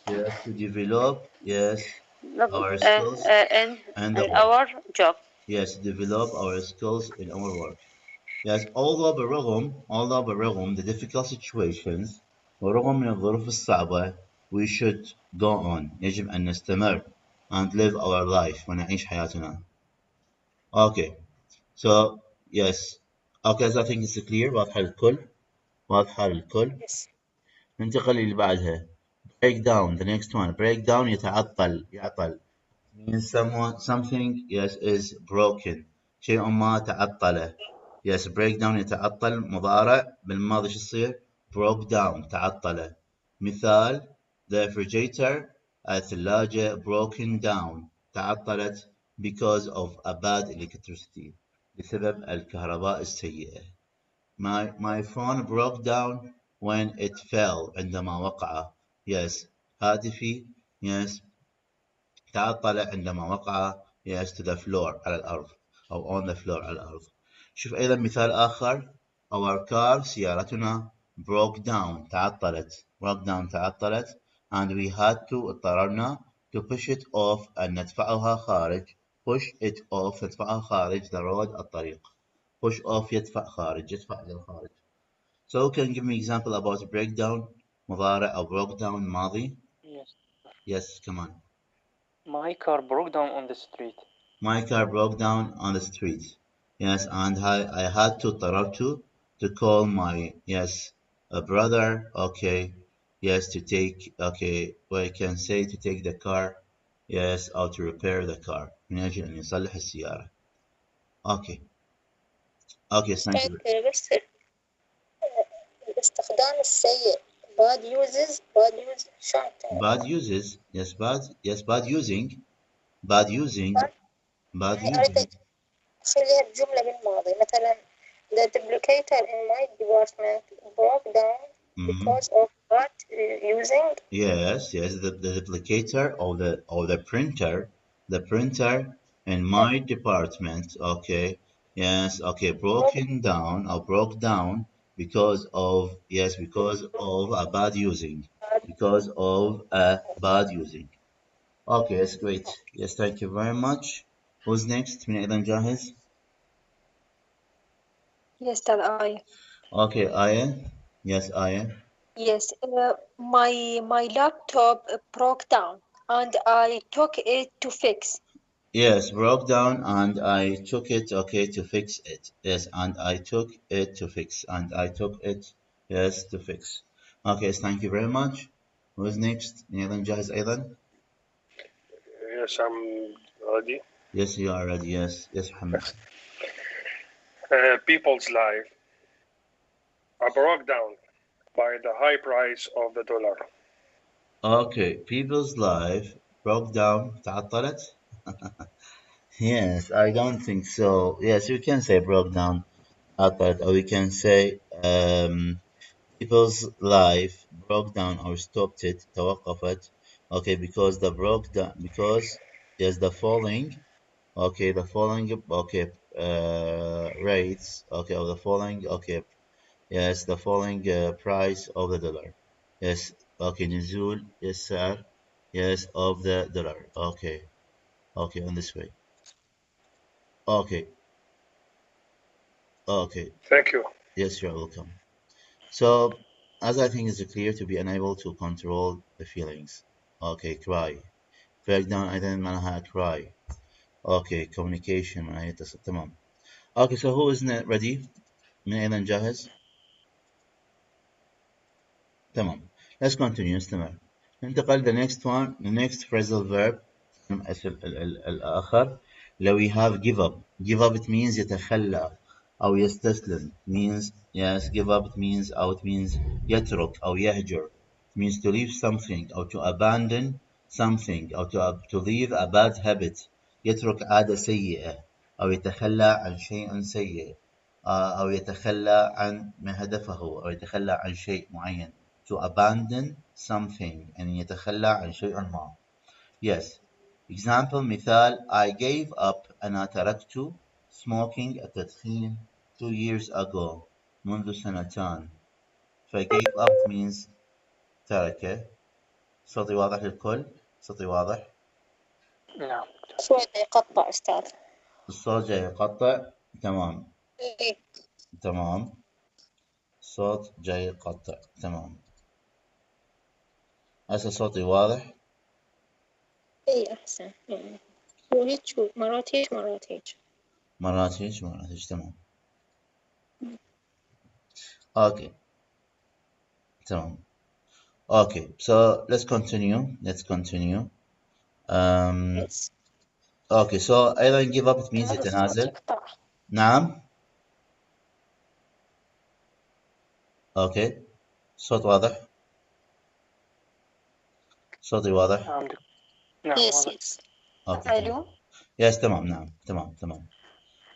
yes, to develop our skills in our job. Yes, develop our skills in our work. Yes, although بالرغم the difficult situations ورغم من الظروف الصعبة we should go on يجب أن نستمر and live our life ونعيش حياتنا. Okay, so yes, okay, as I think it's clear واضحة للكل. Yes. ننتقل اللي بعدها break down. The next one break down يعطل means something yes is broken شيء ما تعطله. Yes, break down يتعطل مضارع بالماضي شو يصير broke down تعطله. مثال the refrigerator الثلاجة broken down تعطلت because of a bad electricity بسبب الكهرباء السيئة. My phone broke down when it fell عندما وقع. Yes, هاتفي yes تعطل عندما وقع yes to the floor على الأرض أو on the floor على الأرض. شوف أيضا مثال آخر our car سيارتنا broke down تعطلت and we had to اضطررنا to push it off أن ندفعها خارج ندفعها خارج the road الطريق. push off يدفع إلى الخارج. So can you give me example about breakdown مضارع أو broke down ماضي? Yes, come on. My car broke down on the street. My car broke down on the street. Yes, and I had to اضطررت to call my brother. Okay, yes, to take well, I can say to take the car. Yes, or to repair the car. من أجل أن يصلح السيارة. Okay. Okay, thank you. بس الاستخدام السيء bad uses شلون؟ Bad uses. Yes, bad using. أريد أخليها بجملة بالماضي مثلا the duplicator in my department broke down because of bad using. Yes, the duplicator or the printer in my department. Okay, yes, okay, broke down because of a bad using. Okay, that's great. Yes, thank you very much. Who's next? من أيضا جاهز? Yes, that I. Okay, Aya. Yes, Aya. Yes, my laptop broke down and I took it to fix. Yes, broke down and I took it to fix it. Yes, and I took it to fix. To fix. Okay, thank you very much. Who's next? أيضا جاهز أيضا? Yes, I'm ready. Yes, you are ready. Yes, Muhammad. People's life are broke down by the high price of the dollar. Okay, people's life broke down. تعطلت? Yes, I don't think so. Yes, you can say broke down, تعطلت, or we can say people's life broke down or stopped it, توقفت. Okay, because the falling. Okay, the falling. Okay, rates. Okay, of the falling. Okay, yes, the falling price of the dollar. Yes. Okay, نزول السعر. Yes, of the dollar. Okay. Okay, on this way. Okay. Thank you. Yes, you're welcome. So, as I think it's clear to be unable to control the feelings. Okay, cry. Break down أيضا معناها cry. Okay, communication معناه يتصل. تمام. Okay, so who is ready؟ من أيضا جاهز؟ تمام. Let's continue. نستمر. ننتقل the next one, the next phrasal verb الآخر. لو we have give up. Give up it means يتخلى أو يستسلم. Means yes, give up it means أو it means يترك أو يهجر. It means to leave something أو to abandon something أو to leave a bad habit. يترك عادة سيئة أو يتخلى عن شيء سيء أو يتخلى عن هدفه أو يتخلى عن شيء معين. To abandon something يعني يتخلى عن شيء ما. Yes. Example مثال I gave up أنا تركت smoking التدخين 2 years ago منذ سنتان. ف gave up means تركه. صوتي واضح للكل؟ صوتي واضح؟ نعم. صوت يقطع أستاذ. الصوت جاي يقطع. تمام. إيه. تمام. صوت جاي يقطع. تمام. هسه صوتي واضح؟ إيه أحسن. هو هيك مرات هيك مرات هيك. مرات هيك مرات هيك. تمام. Okay. تمام. Okay, so let's continue. Let's continue. Yes. Okay, so أيضا give up it means هذا الصوت يتنازل. يقطع. نعم. Okay. صوت واضح. صوتي واضح. نعم. نعم. Yes, واضح. yes. Okay. ألو. Yes, تمام. نعم. تمام. تمام.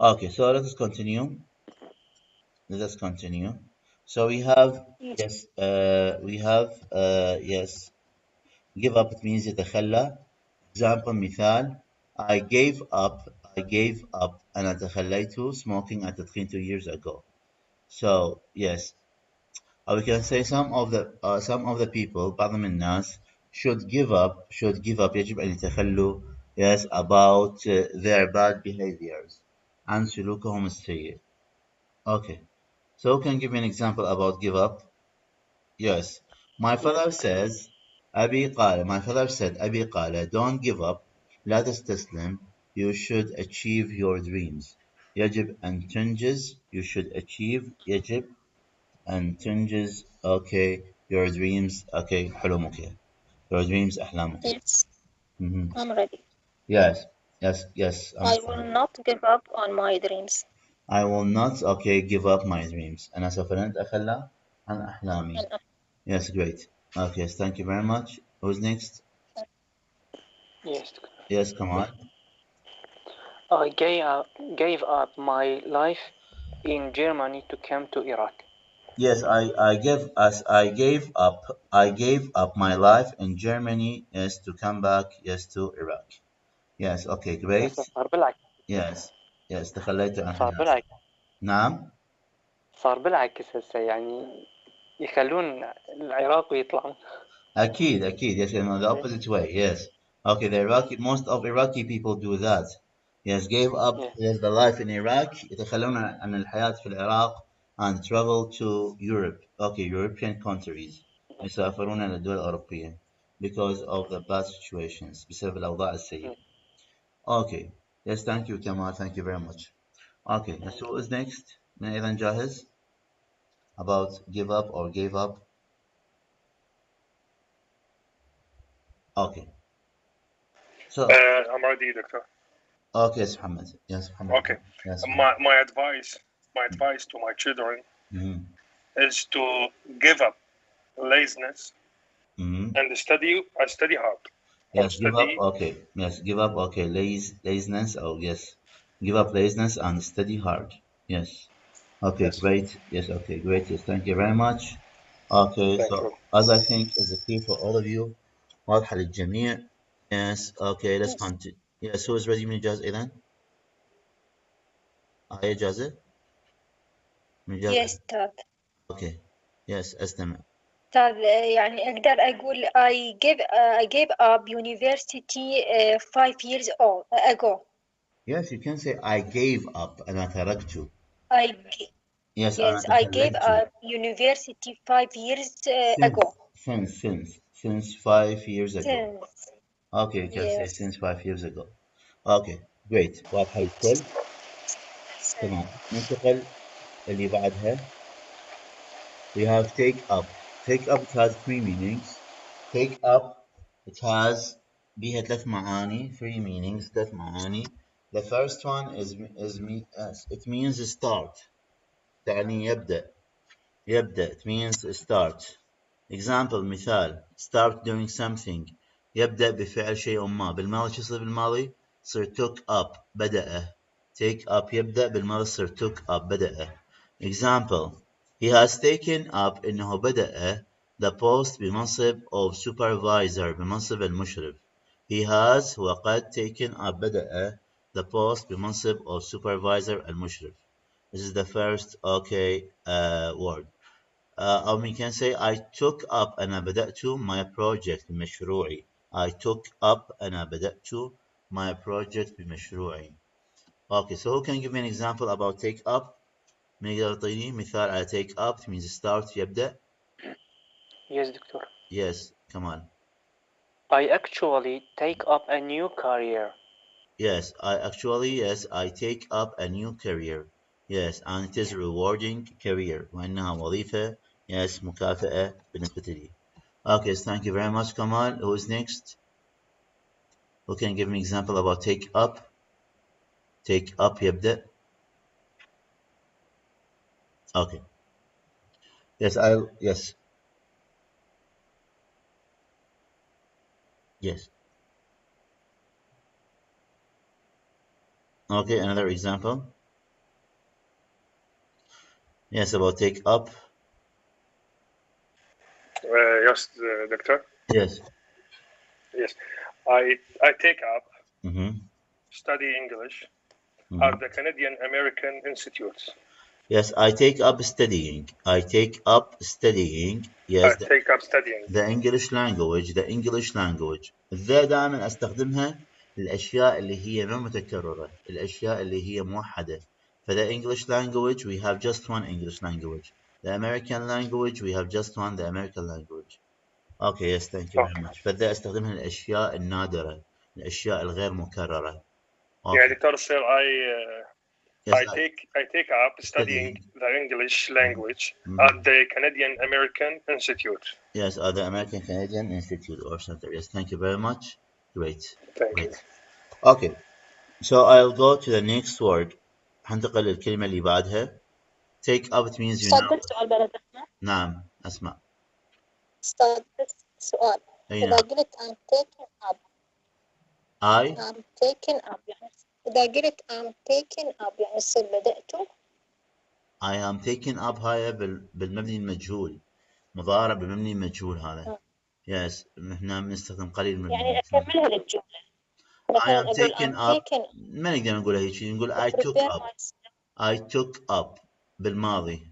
Okay, so let us continue. Let us continue. So we have yes. We have yes. Give up it means يتخلى. Example مثال I gave up أنا تخليت smoking التدخين 2 years ago. So yes, we can say some of the people بعض من الناس should give up يجب أن يتخلوا yes about their bad behaviors عن سلوكهم السيء. Okay, so we can give an example about give up. Yes, my father says my father said أبي قال don't give up لا تستسلم you should achieve your dreams. يجب أن تنجز you should achieve يجب أن تنجز okay your dreams okay حلمك your dreams أحلامك. Yes. Mm-hmm. I'm ready. Yes. I will not give up on my dreams. I will not okay give up my dreams. أنا سوف لن أتخلى عن أحلامي. Yes, great. Okay, thank you very much. Who's next? Yes, come on. I gave up my life in Germany to come to Iraq. Yes, I gave up my life in Germany yes to come back yes to Iraq. Yes, okay, great. صار بالعكس. Yes تخليت عن صار بالعكس. نعم. صار بالعكس هسه يعني يخلون العراق ويطلعون. أكيد yes in the opposite way yes. Okay, most of Iraqi people do that. Yes, gave up yes the life in Iraq يتخلون عن الحياة في العراق and travel to Europe. Okay, European countries. يسافرون إلى الدول الأوروبية because of the bad situations بسبب الأوضاع السيئة. Okay, yes, thank you Kamal, thank you very much. Okay, so who is next? من أيضا جاهز about give up or gave up? Okay. So I'm ready, Doctor. Okay, yes, Muhammad. Yes, Muhammad. Okay. Yes, my advice to my children is to give up laziness and study hard. Yes, give up. Okay. Yes, give up. Okay, laziness. Oh, yes, give up laziness and study hard. Yes. Okay, yes. Great. Yes. Okay, great. Yes, thank you very much. Okay, so as I think is clear for all of you. واضحة للجميع. Yes. Okay, let's continue. Yes, who is ready من جاهز إذن؟ هي جاهزة؟ من جاهز؟ Yes, أستاذ. Okay. Yes, أستمع. أستاذ يعني أقدر أقول I gave up university 5 years ago. Yes, you can say I gave up أنا تركت. Yes, I gave up university 5 years ago. Since 5 years ago. Okay, you can say since 5 years ago. Okay, great. واضحة للكل؟ تمام. ننتقل اللي بعدها. We have take up. Take up, it has three meanings. Take up, it has بيها ثلاث معاني, three meanings, ثلاث معاني. The first one it means start. تعني يبدأ. يبدأ, it means start. Example, مثال, start doing something. يبدأ بفعل شيء ما. بالماضي شو يصير بالماضي؟ صير took up, بدأ. Take up يبدأ, بالماضي صير took up, بدأ. Example, he has taken up إنه بدأ the post بمنصب of supervisor, بمنصب المشرف. He has هو قد taken up بدأ the post بمنصب of supervisor المشرف. This is the first word. Or we can say I took up أنا بدأت my project بمشروعي. I took up أنا بدأت my project بمشروعي. Okay, so who can give me an example about take up? من يقدر يعطيني مثال على take up? It means start, يبدأ. Yes, دكتور. Yes, كمال. I actually take up a new career. Yes, I take up a new career. Yes, and it is a rewarding career. وإنها وظيفة. Yes, مكافأة بالنسبة لي. Okay, so thank you very much, Kamal. Who is next? Who can give me an example about take up? Take up يبدأ. Okay. Yes, yes. Yes. Okay, another example. Yes, about take up. Yes, doctor. Yes. Yes, I take up study English at the Canadian American Institute. Yes, I take up studying. I take up studying. Yes, I take up studying. The English language. The English language. ذا دائما استخدمها للأشياء اللي هي غير متكررة. الأشياء اللي هي موحدة. For the English language, we have just one English language. The American language, we have just one, the American language. Okay, yes, thank you very much. فذا استخدمها للأشياء النادرة. الأشياء الغير مكررة. Okay. يعني دكتور sir, I take up studying the English language at the Canadian American Institute. Yes, at the American Canadian Institute or Center. Yes, thank you very much. Great. Thank you. Okay, so I'll go to the next word. هنتقل للكلمة اللي بعدها. Take up, it means استاذ سؤال بعد اسمع. نعم أسمع. استاذ سؤال. أي إذا نعم. قلت I'm taking up. I'm taking up يعني إذا قلت I'm taking up يعني يصير بدأت. I am taking up هاي بالمبني المجهول. مضارع بالمبني المجهول هذا. Yes, هنا بنستخدم قليل من يعني أكملها للجملة. I am taking up. ما نقدر نقولها هيك، نقول I took up. I took up بالماضي.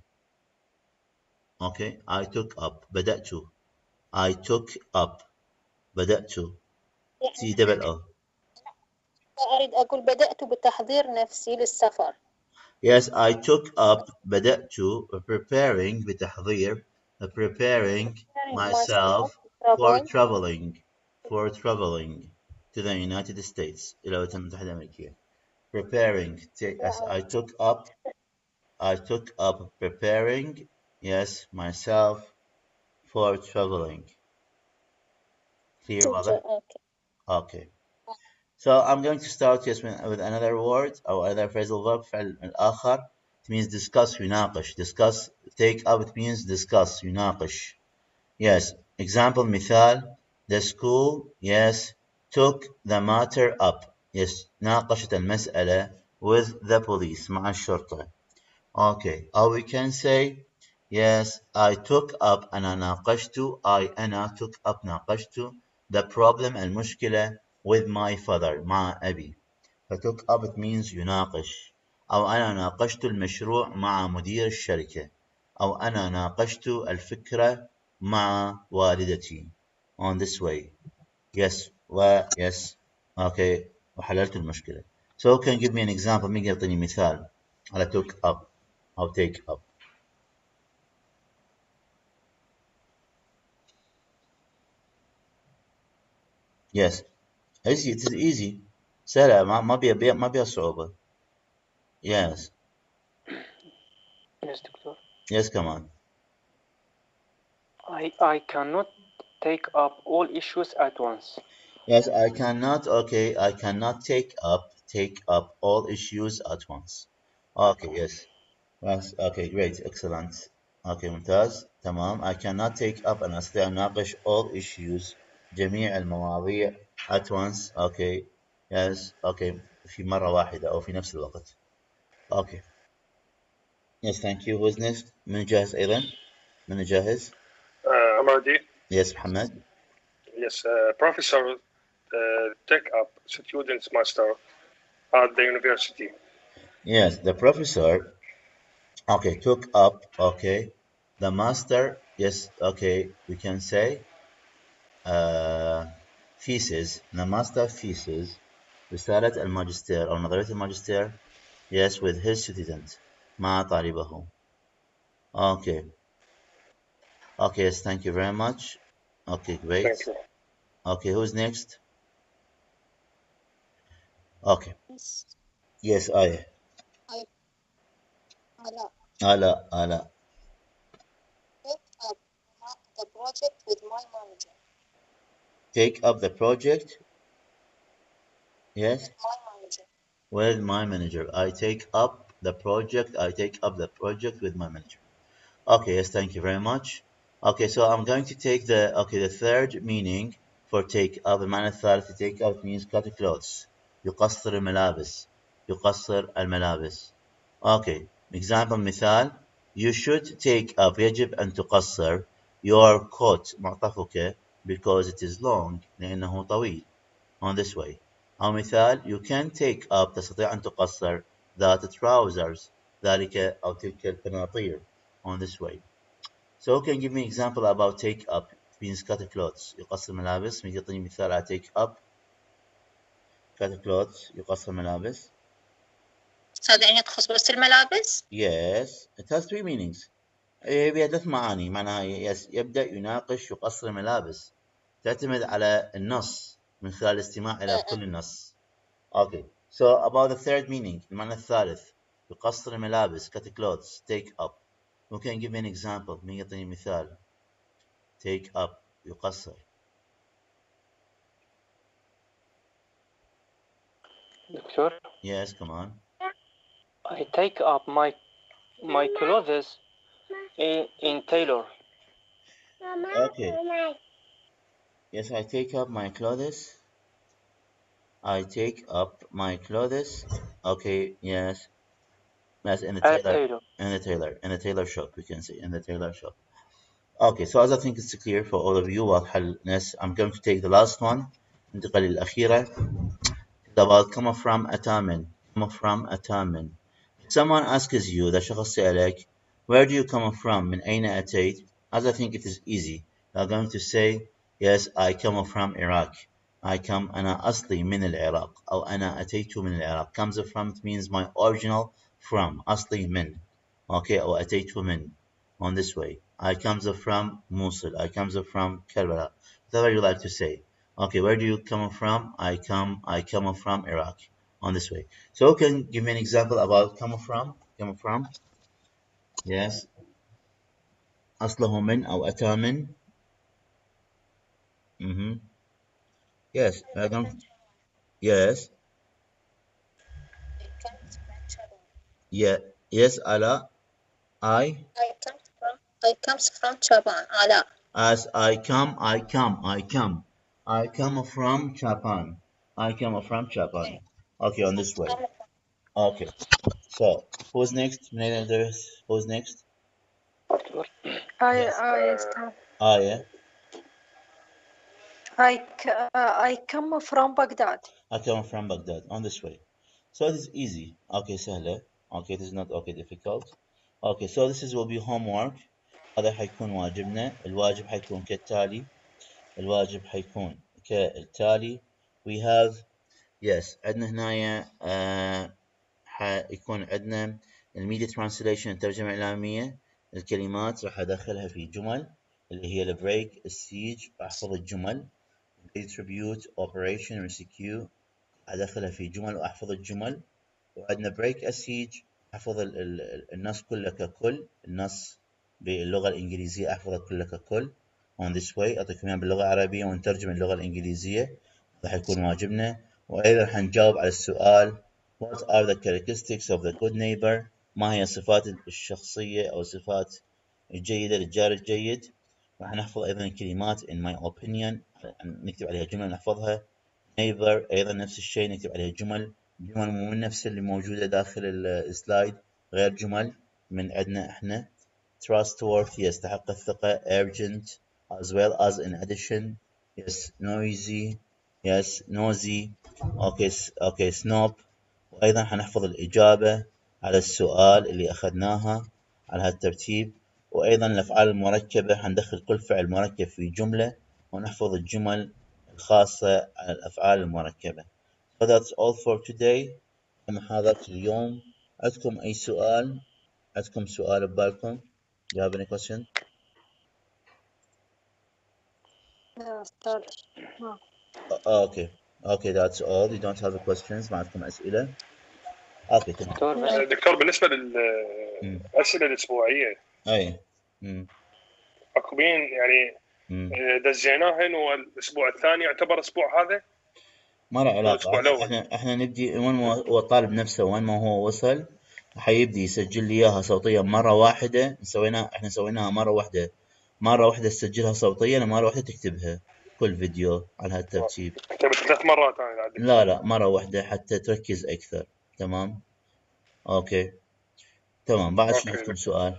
Okay, I took up. بدأت. I took up. بدأت. سي دبل او. أريد أقول بدأت بتحضير نفسي للسفر. Yes, I took up. بدأت preparing بتحضير. Preparing myself for traveling to the United States. إلى الولايات المتحدة الأمريكية. Preparing. Yes, I took up preparing. Yes, myself for traveling. Clear, mother? Okay. So I'm going to start just with another word or another phrasal verb. فعل الآخر. It means discuss, يناقش. Discuss. Take up, it means discuss, يناقش. Yes. Example, مثال. The school, yes, took the matter up. Yes, ناقشت المسألة with the police, مع الشرطة. Okay. Or we can say, yes, I took up أنا ناقشت. أنا took up ناقشت the problem المشكلة with my father مع أبي. took up it means يناقش. أو أنا ناقشت المشروع مع مدير الشركة. أو أنا ناقشت الفكرة مع والدتي. On this way. Yes. Yes. Okay. وحللت المشكلة. So can you give me an example? مين يعطيني مثال على took up أو take up. Yes. It is easy. سهلة ما بيها صعوبة. Yes. Yes, دكتور. Yes, come on. I cannot take up all issues at once. Yes, I cannot. Okay, I cannot take up all issues at once. Okay, yes. Yes. Okay, great, excellent. Okay, ممتاز. تمام. I cannot take up أنا أستطيع أن أناقش all issues جميع المواضيع at once. Okay. Yes. Okay. في مرة واحدة أو في نفس الوقت. Okay. Yes, thank you. Who's next? من جاهز أيضا؟ من جاهز؟ I'm ready. Yes, محمد. Yes, professor take up students master at the university. Yes, the professor, okay, took up, okay, the master, yes, okay, we can say, thesis, the master thesis, رسالة الماجستير أو نظرية الماجستير, yes, with his student, مع طالبه. Okay. Okay, yes, thank you very much. Okay, great. Thank you. Okay, who's next? Okay. Yes, I. Ala. Take up the project with my manager. Take up the project. Yes. With my manager. I take up the project with my manager. Okay, yes, thank you very much. Okay, so I'm going to take the third meaning for take up. المعنى الثالث take up means cut clothes. يقصر الملابس. Okay, example مثال. You should take up يجب أن تقصر your coat معطفك because it is long لأنه طويل. On this way. أو مثال you can take up تستطيع أن تقصر that trousers ذلك أو تلك البناطيل. On this way. So can you give me an example about take up? It means cut clothes. يقصر ملابس. يعطيني مثال على take up. cut clothes يقصر ملابس. هذا يعني تخص بس الملابس؟ Yes, it has three meanings. بها ثلاث معاني. معناها yes يبدأ يناقش يقصر الملابس. تعتمد على النص من خلال الاستماع إلى كل النص. Okay. So about the third meaning. المعنى الثالث. يقصر الملابس. cut clothes. Take up. Who can give me an example? مين يعطيني مثال؟ take up يقصر. دكتور. Yes, come on. I take up my clothes in tailor. Okay. Yes, I take up my clothes. I take up my clothes. Okay, yes. Yes, in the tailor. In the tailor shop, we can say. In the tailor shop. Okay, so as I think it's clear for all of you, I'm going to take the last one. انتقل الأخيرة. It's about come from أتامن. Come from أتامن. Someone asks you, the شخص سألك, where do you come from? من أين أتيت? As I think it is easy. You're going to say, yes, I come from Iraq. أنا أصلي من العراق. أو أنا أتيت من العراق. Comes from, it means my original from. أصلي من. Okay, أو أتيت من. On this way. I comes from Mosul. I comes from Karbala. Whatever you like to say. Okay, where do you come from? I come from Iraq. On this way. So can you give me an example about come from? Come from? Yes. أصله من أو أتى من. Yes. Yes. Yeah. Yes, Ala. I comes from Japan. Ala. As I come from Japan. I come from Japan. Okay, on this way. Okay. So who's next? Who's next? I come from Baghdad. I come from Baghdad. On this way. So it is easy. Okay, سهلة. Okay, it is not okay difficult. Okay, so this will be homework. هذا حيكون واجبنا. الواجب حيكون كالتالي. We have yes عندنا هنا حيكون عندنا الميديا ترانسليشن الترجمة الإعلامية. الكلمات راح أدخلها في جمل اللي هي البريك السيج. أحفظ الجمل. distribute operation rescue ادخلها في جمل واحفظ الجمل. وعندنا بريك اسيج احفظ النص كله ككل، النص باللغه الانجليزيه احفظه كله ككل. on this way اعطيكم اياه باللغه العربيه ونترجم اللغه الانجليزيه، راح يكون واجبنا. وايضا حنجاوب على السؤال what are the characteristics of the good neighbor، ما هي الصفات الشخصيه او الصفات الجيده للجار الجيد. راح نحفظ ايضا الكلمات in my opinion نكتب عليها جمله نحفظها. neighbor ايضا نفس الشيء نكتب عليها جمل مو من نفس اللي موجودة داخل السلايد، غير جمل من عندنا احنا. trustworthy يستحق الثقة. urgent as well as in addition. yes noisy yes nosy. اوكي snob. وايضا حنحفظ الإجابة على السؤال اللي اخذناها على هالترتيب. وايضا الافعال المركبة حندخل كل فعل مركب في جملة ونحفظ الجمل الخاصة على الافعال المركبة. So that's all for today. محاضرة اليوم. عندكم أي سؤال؟ عندكم سؤال ببالكم؟ Do you have any question? Okay, that's all. You don't have questions. ما عندكم أسئلة؟ اوكي تمام. دكتور بالنسبة للأسئلة الأسبوعية أي أكو بين يعني دزيناهن والأسبوع الثاني يعتبر أسبوع هذا؟ ما له علاقة. احنا نبدي وين ما هو الطالب نفسه وين ما هو وصل حيبدي يسجل لي اياها صوتيا مرة واحدة. احنا سويناها مرة واحدة تسجلها صوتيا ومرة واحدة تكتبها كل فيديو على هالترتيب. كتبت 3 مرات أنا لا مرة واحدة حتى تركز أكثر. تمام اوكي تمام. بعد شنو عندكم سؤال؟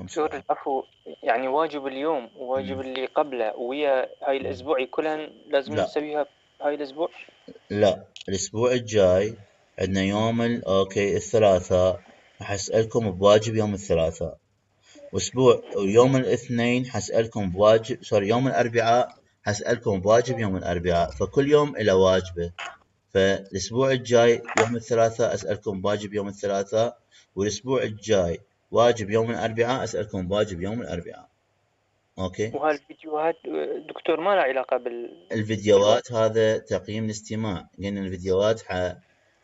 دكتور العفو، يعني واجب اليوم وواجب اللي قبله ويا هاي الأسبوع كلها لازم نسويها هاي الأسبوع؟ لا الأسبوع الجاي عندنا يوم الثلاثاء راح أسألكم بواجب يوم الثلاثاء. يوم الاثنين حسألكم بواجب يوم الأربعاء حسألكم بواجب يوم الأربعاء. فكل يوم إلى واجبه. فالأسبوع الجاي يوم الثلاثاء أسألكم بواجب يوم الثلاثاء، والأسبوع الجاي واجب يوم الأربعاء أسألكم بواجب يوم الأربعاء. أوكي. وهالفيديوهات دكتور ما لها علاقة الفيديوهات هذا تقييم الاستماع، لأن الفيديوهات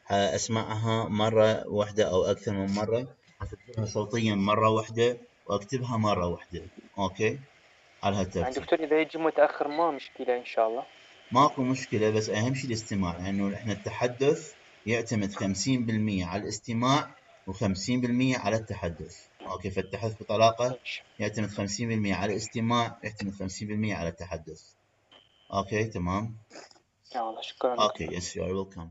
حأسمعها مرة واحدة أو أكثر من مرة، حسجلها صوتيا مرة واحدة وأكتبها مرة واحدة. أوكي على هالترتيب. يعني دكتور إذا يجي متأخر ما مشكلة إن شاء الله؟ ماكو مشكلة، بس أهم شيء الاستماع، لأنه إحنا التحدث يعتمد 50% على الاستماع و50% على التحدث. أوكي فالتحدث بطلاقة يعتمد 50% على الاستماع، يعتمد 50% على التحدث. أوكي تمام. يا الله شكرا. أوكي yes you are welcome.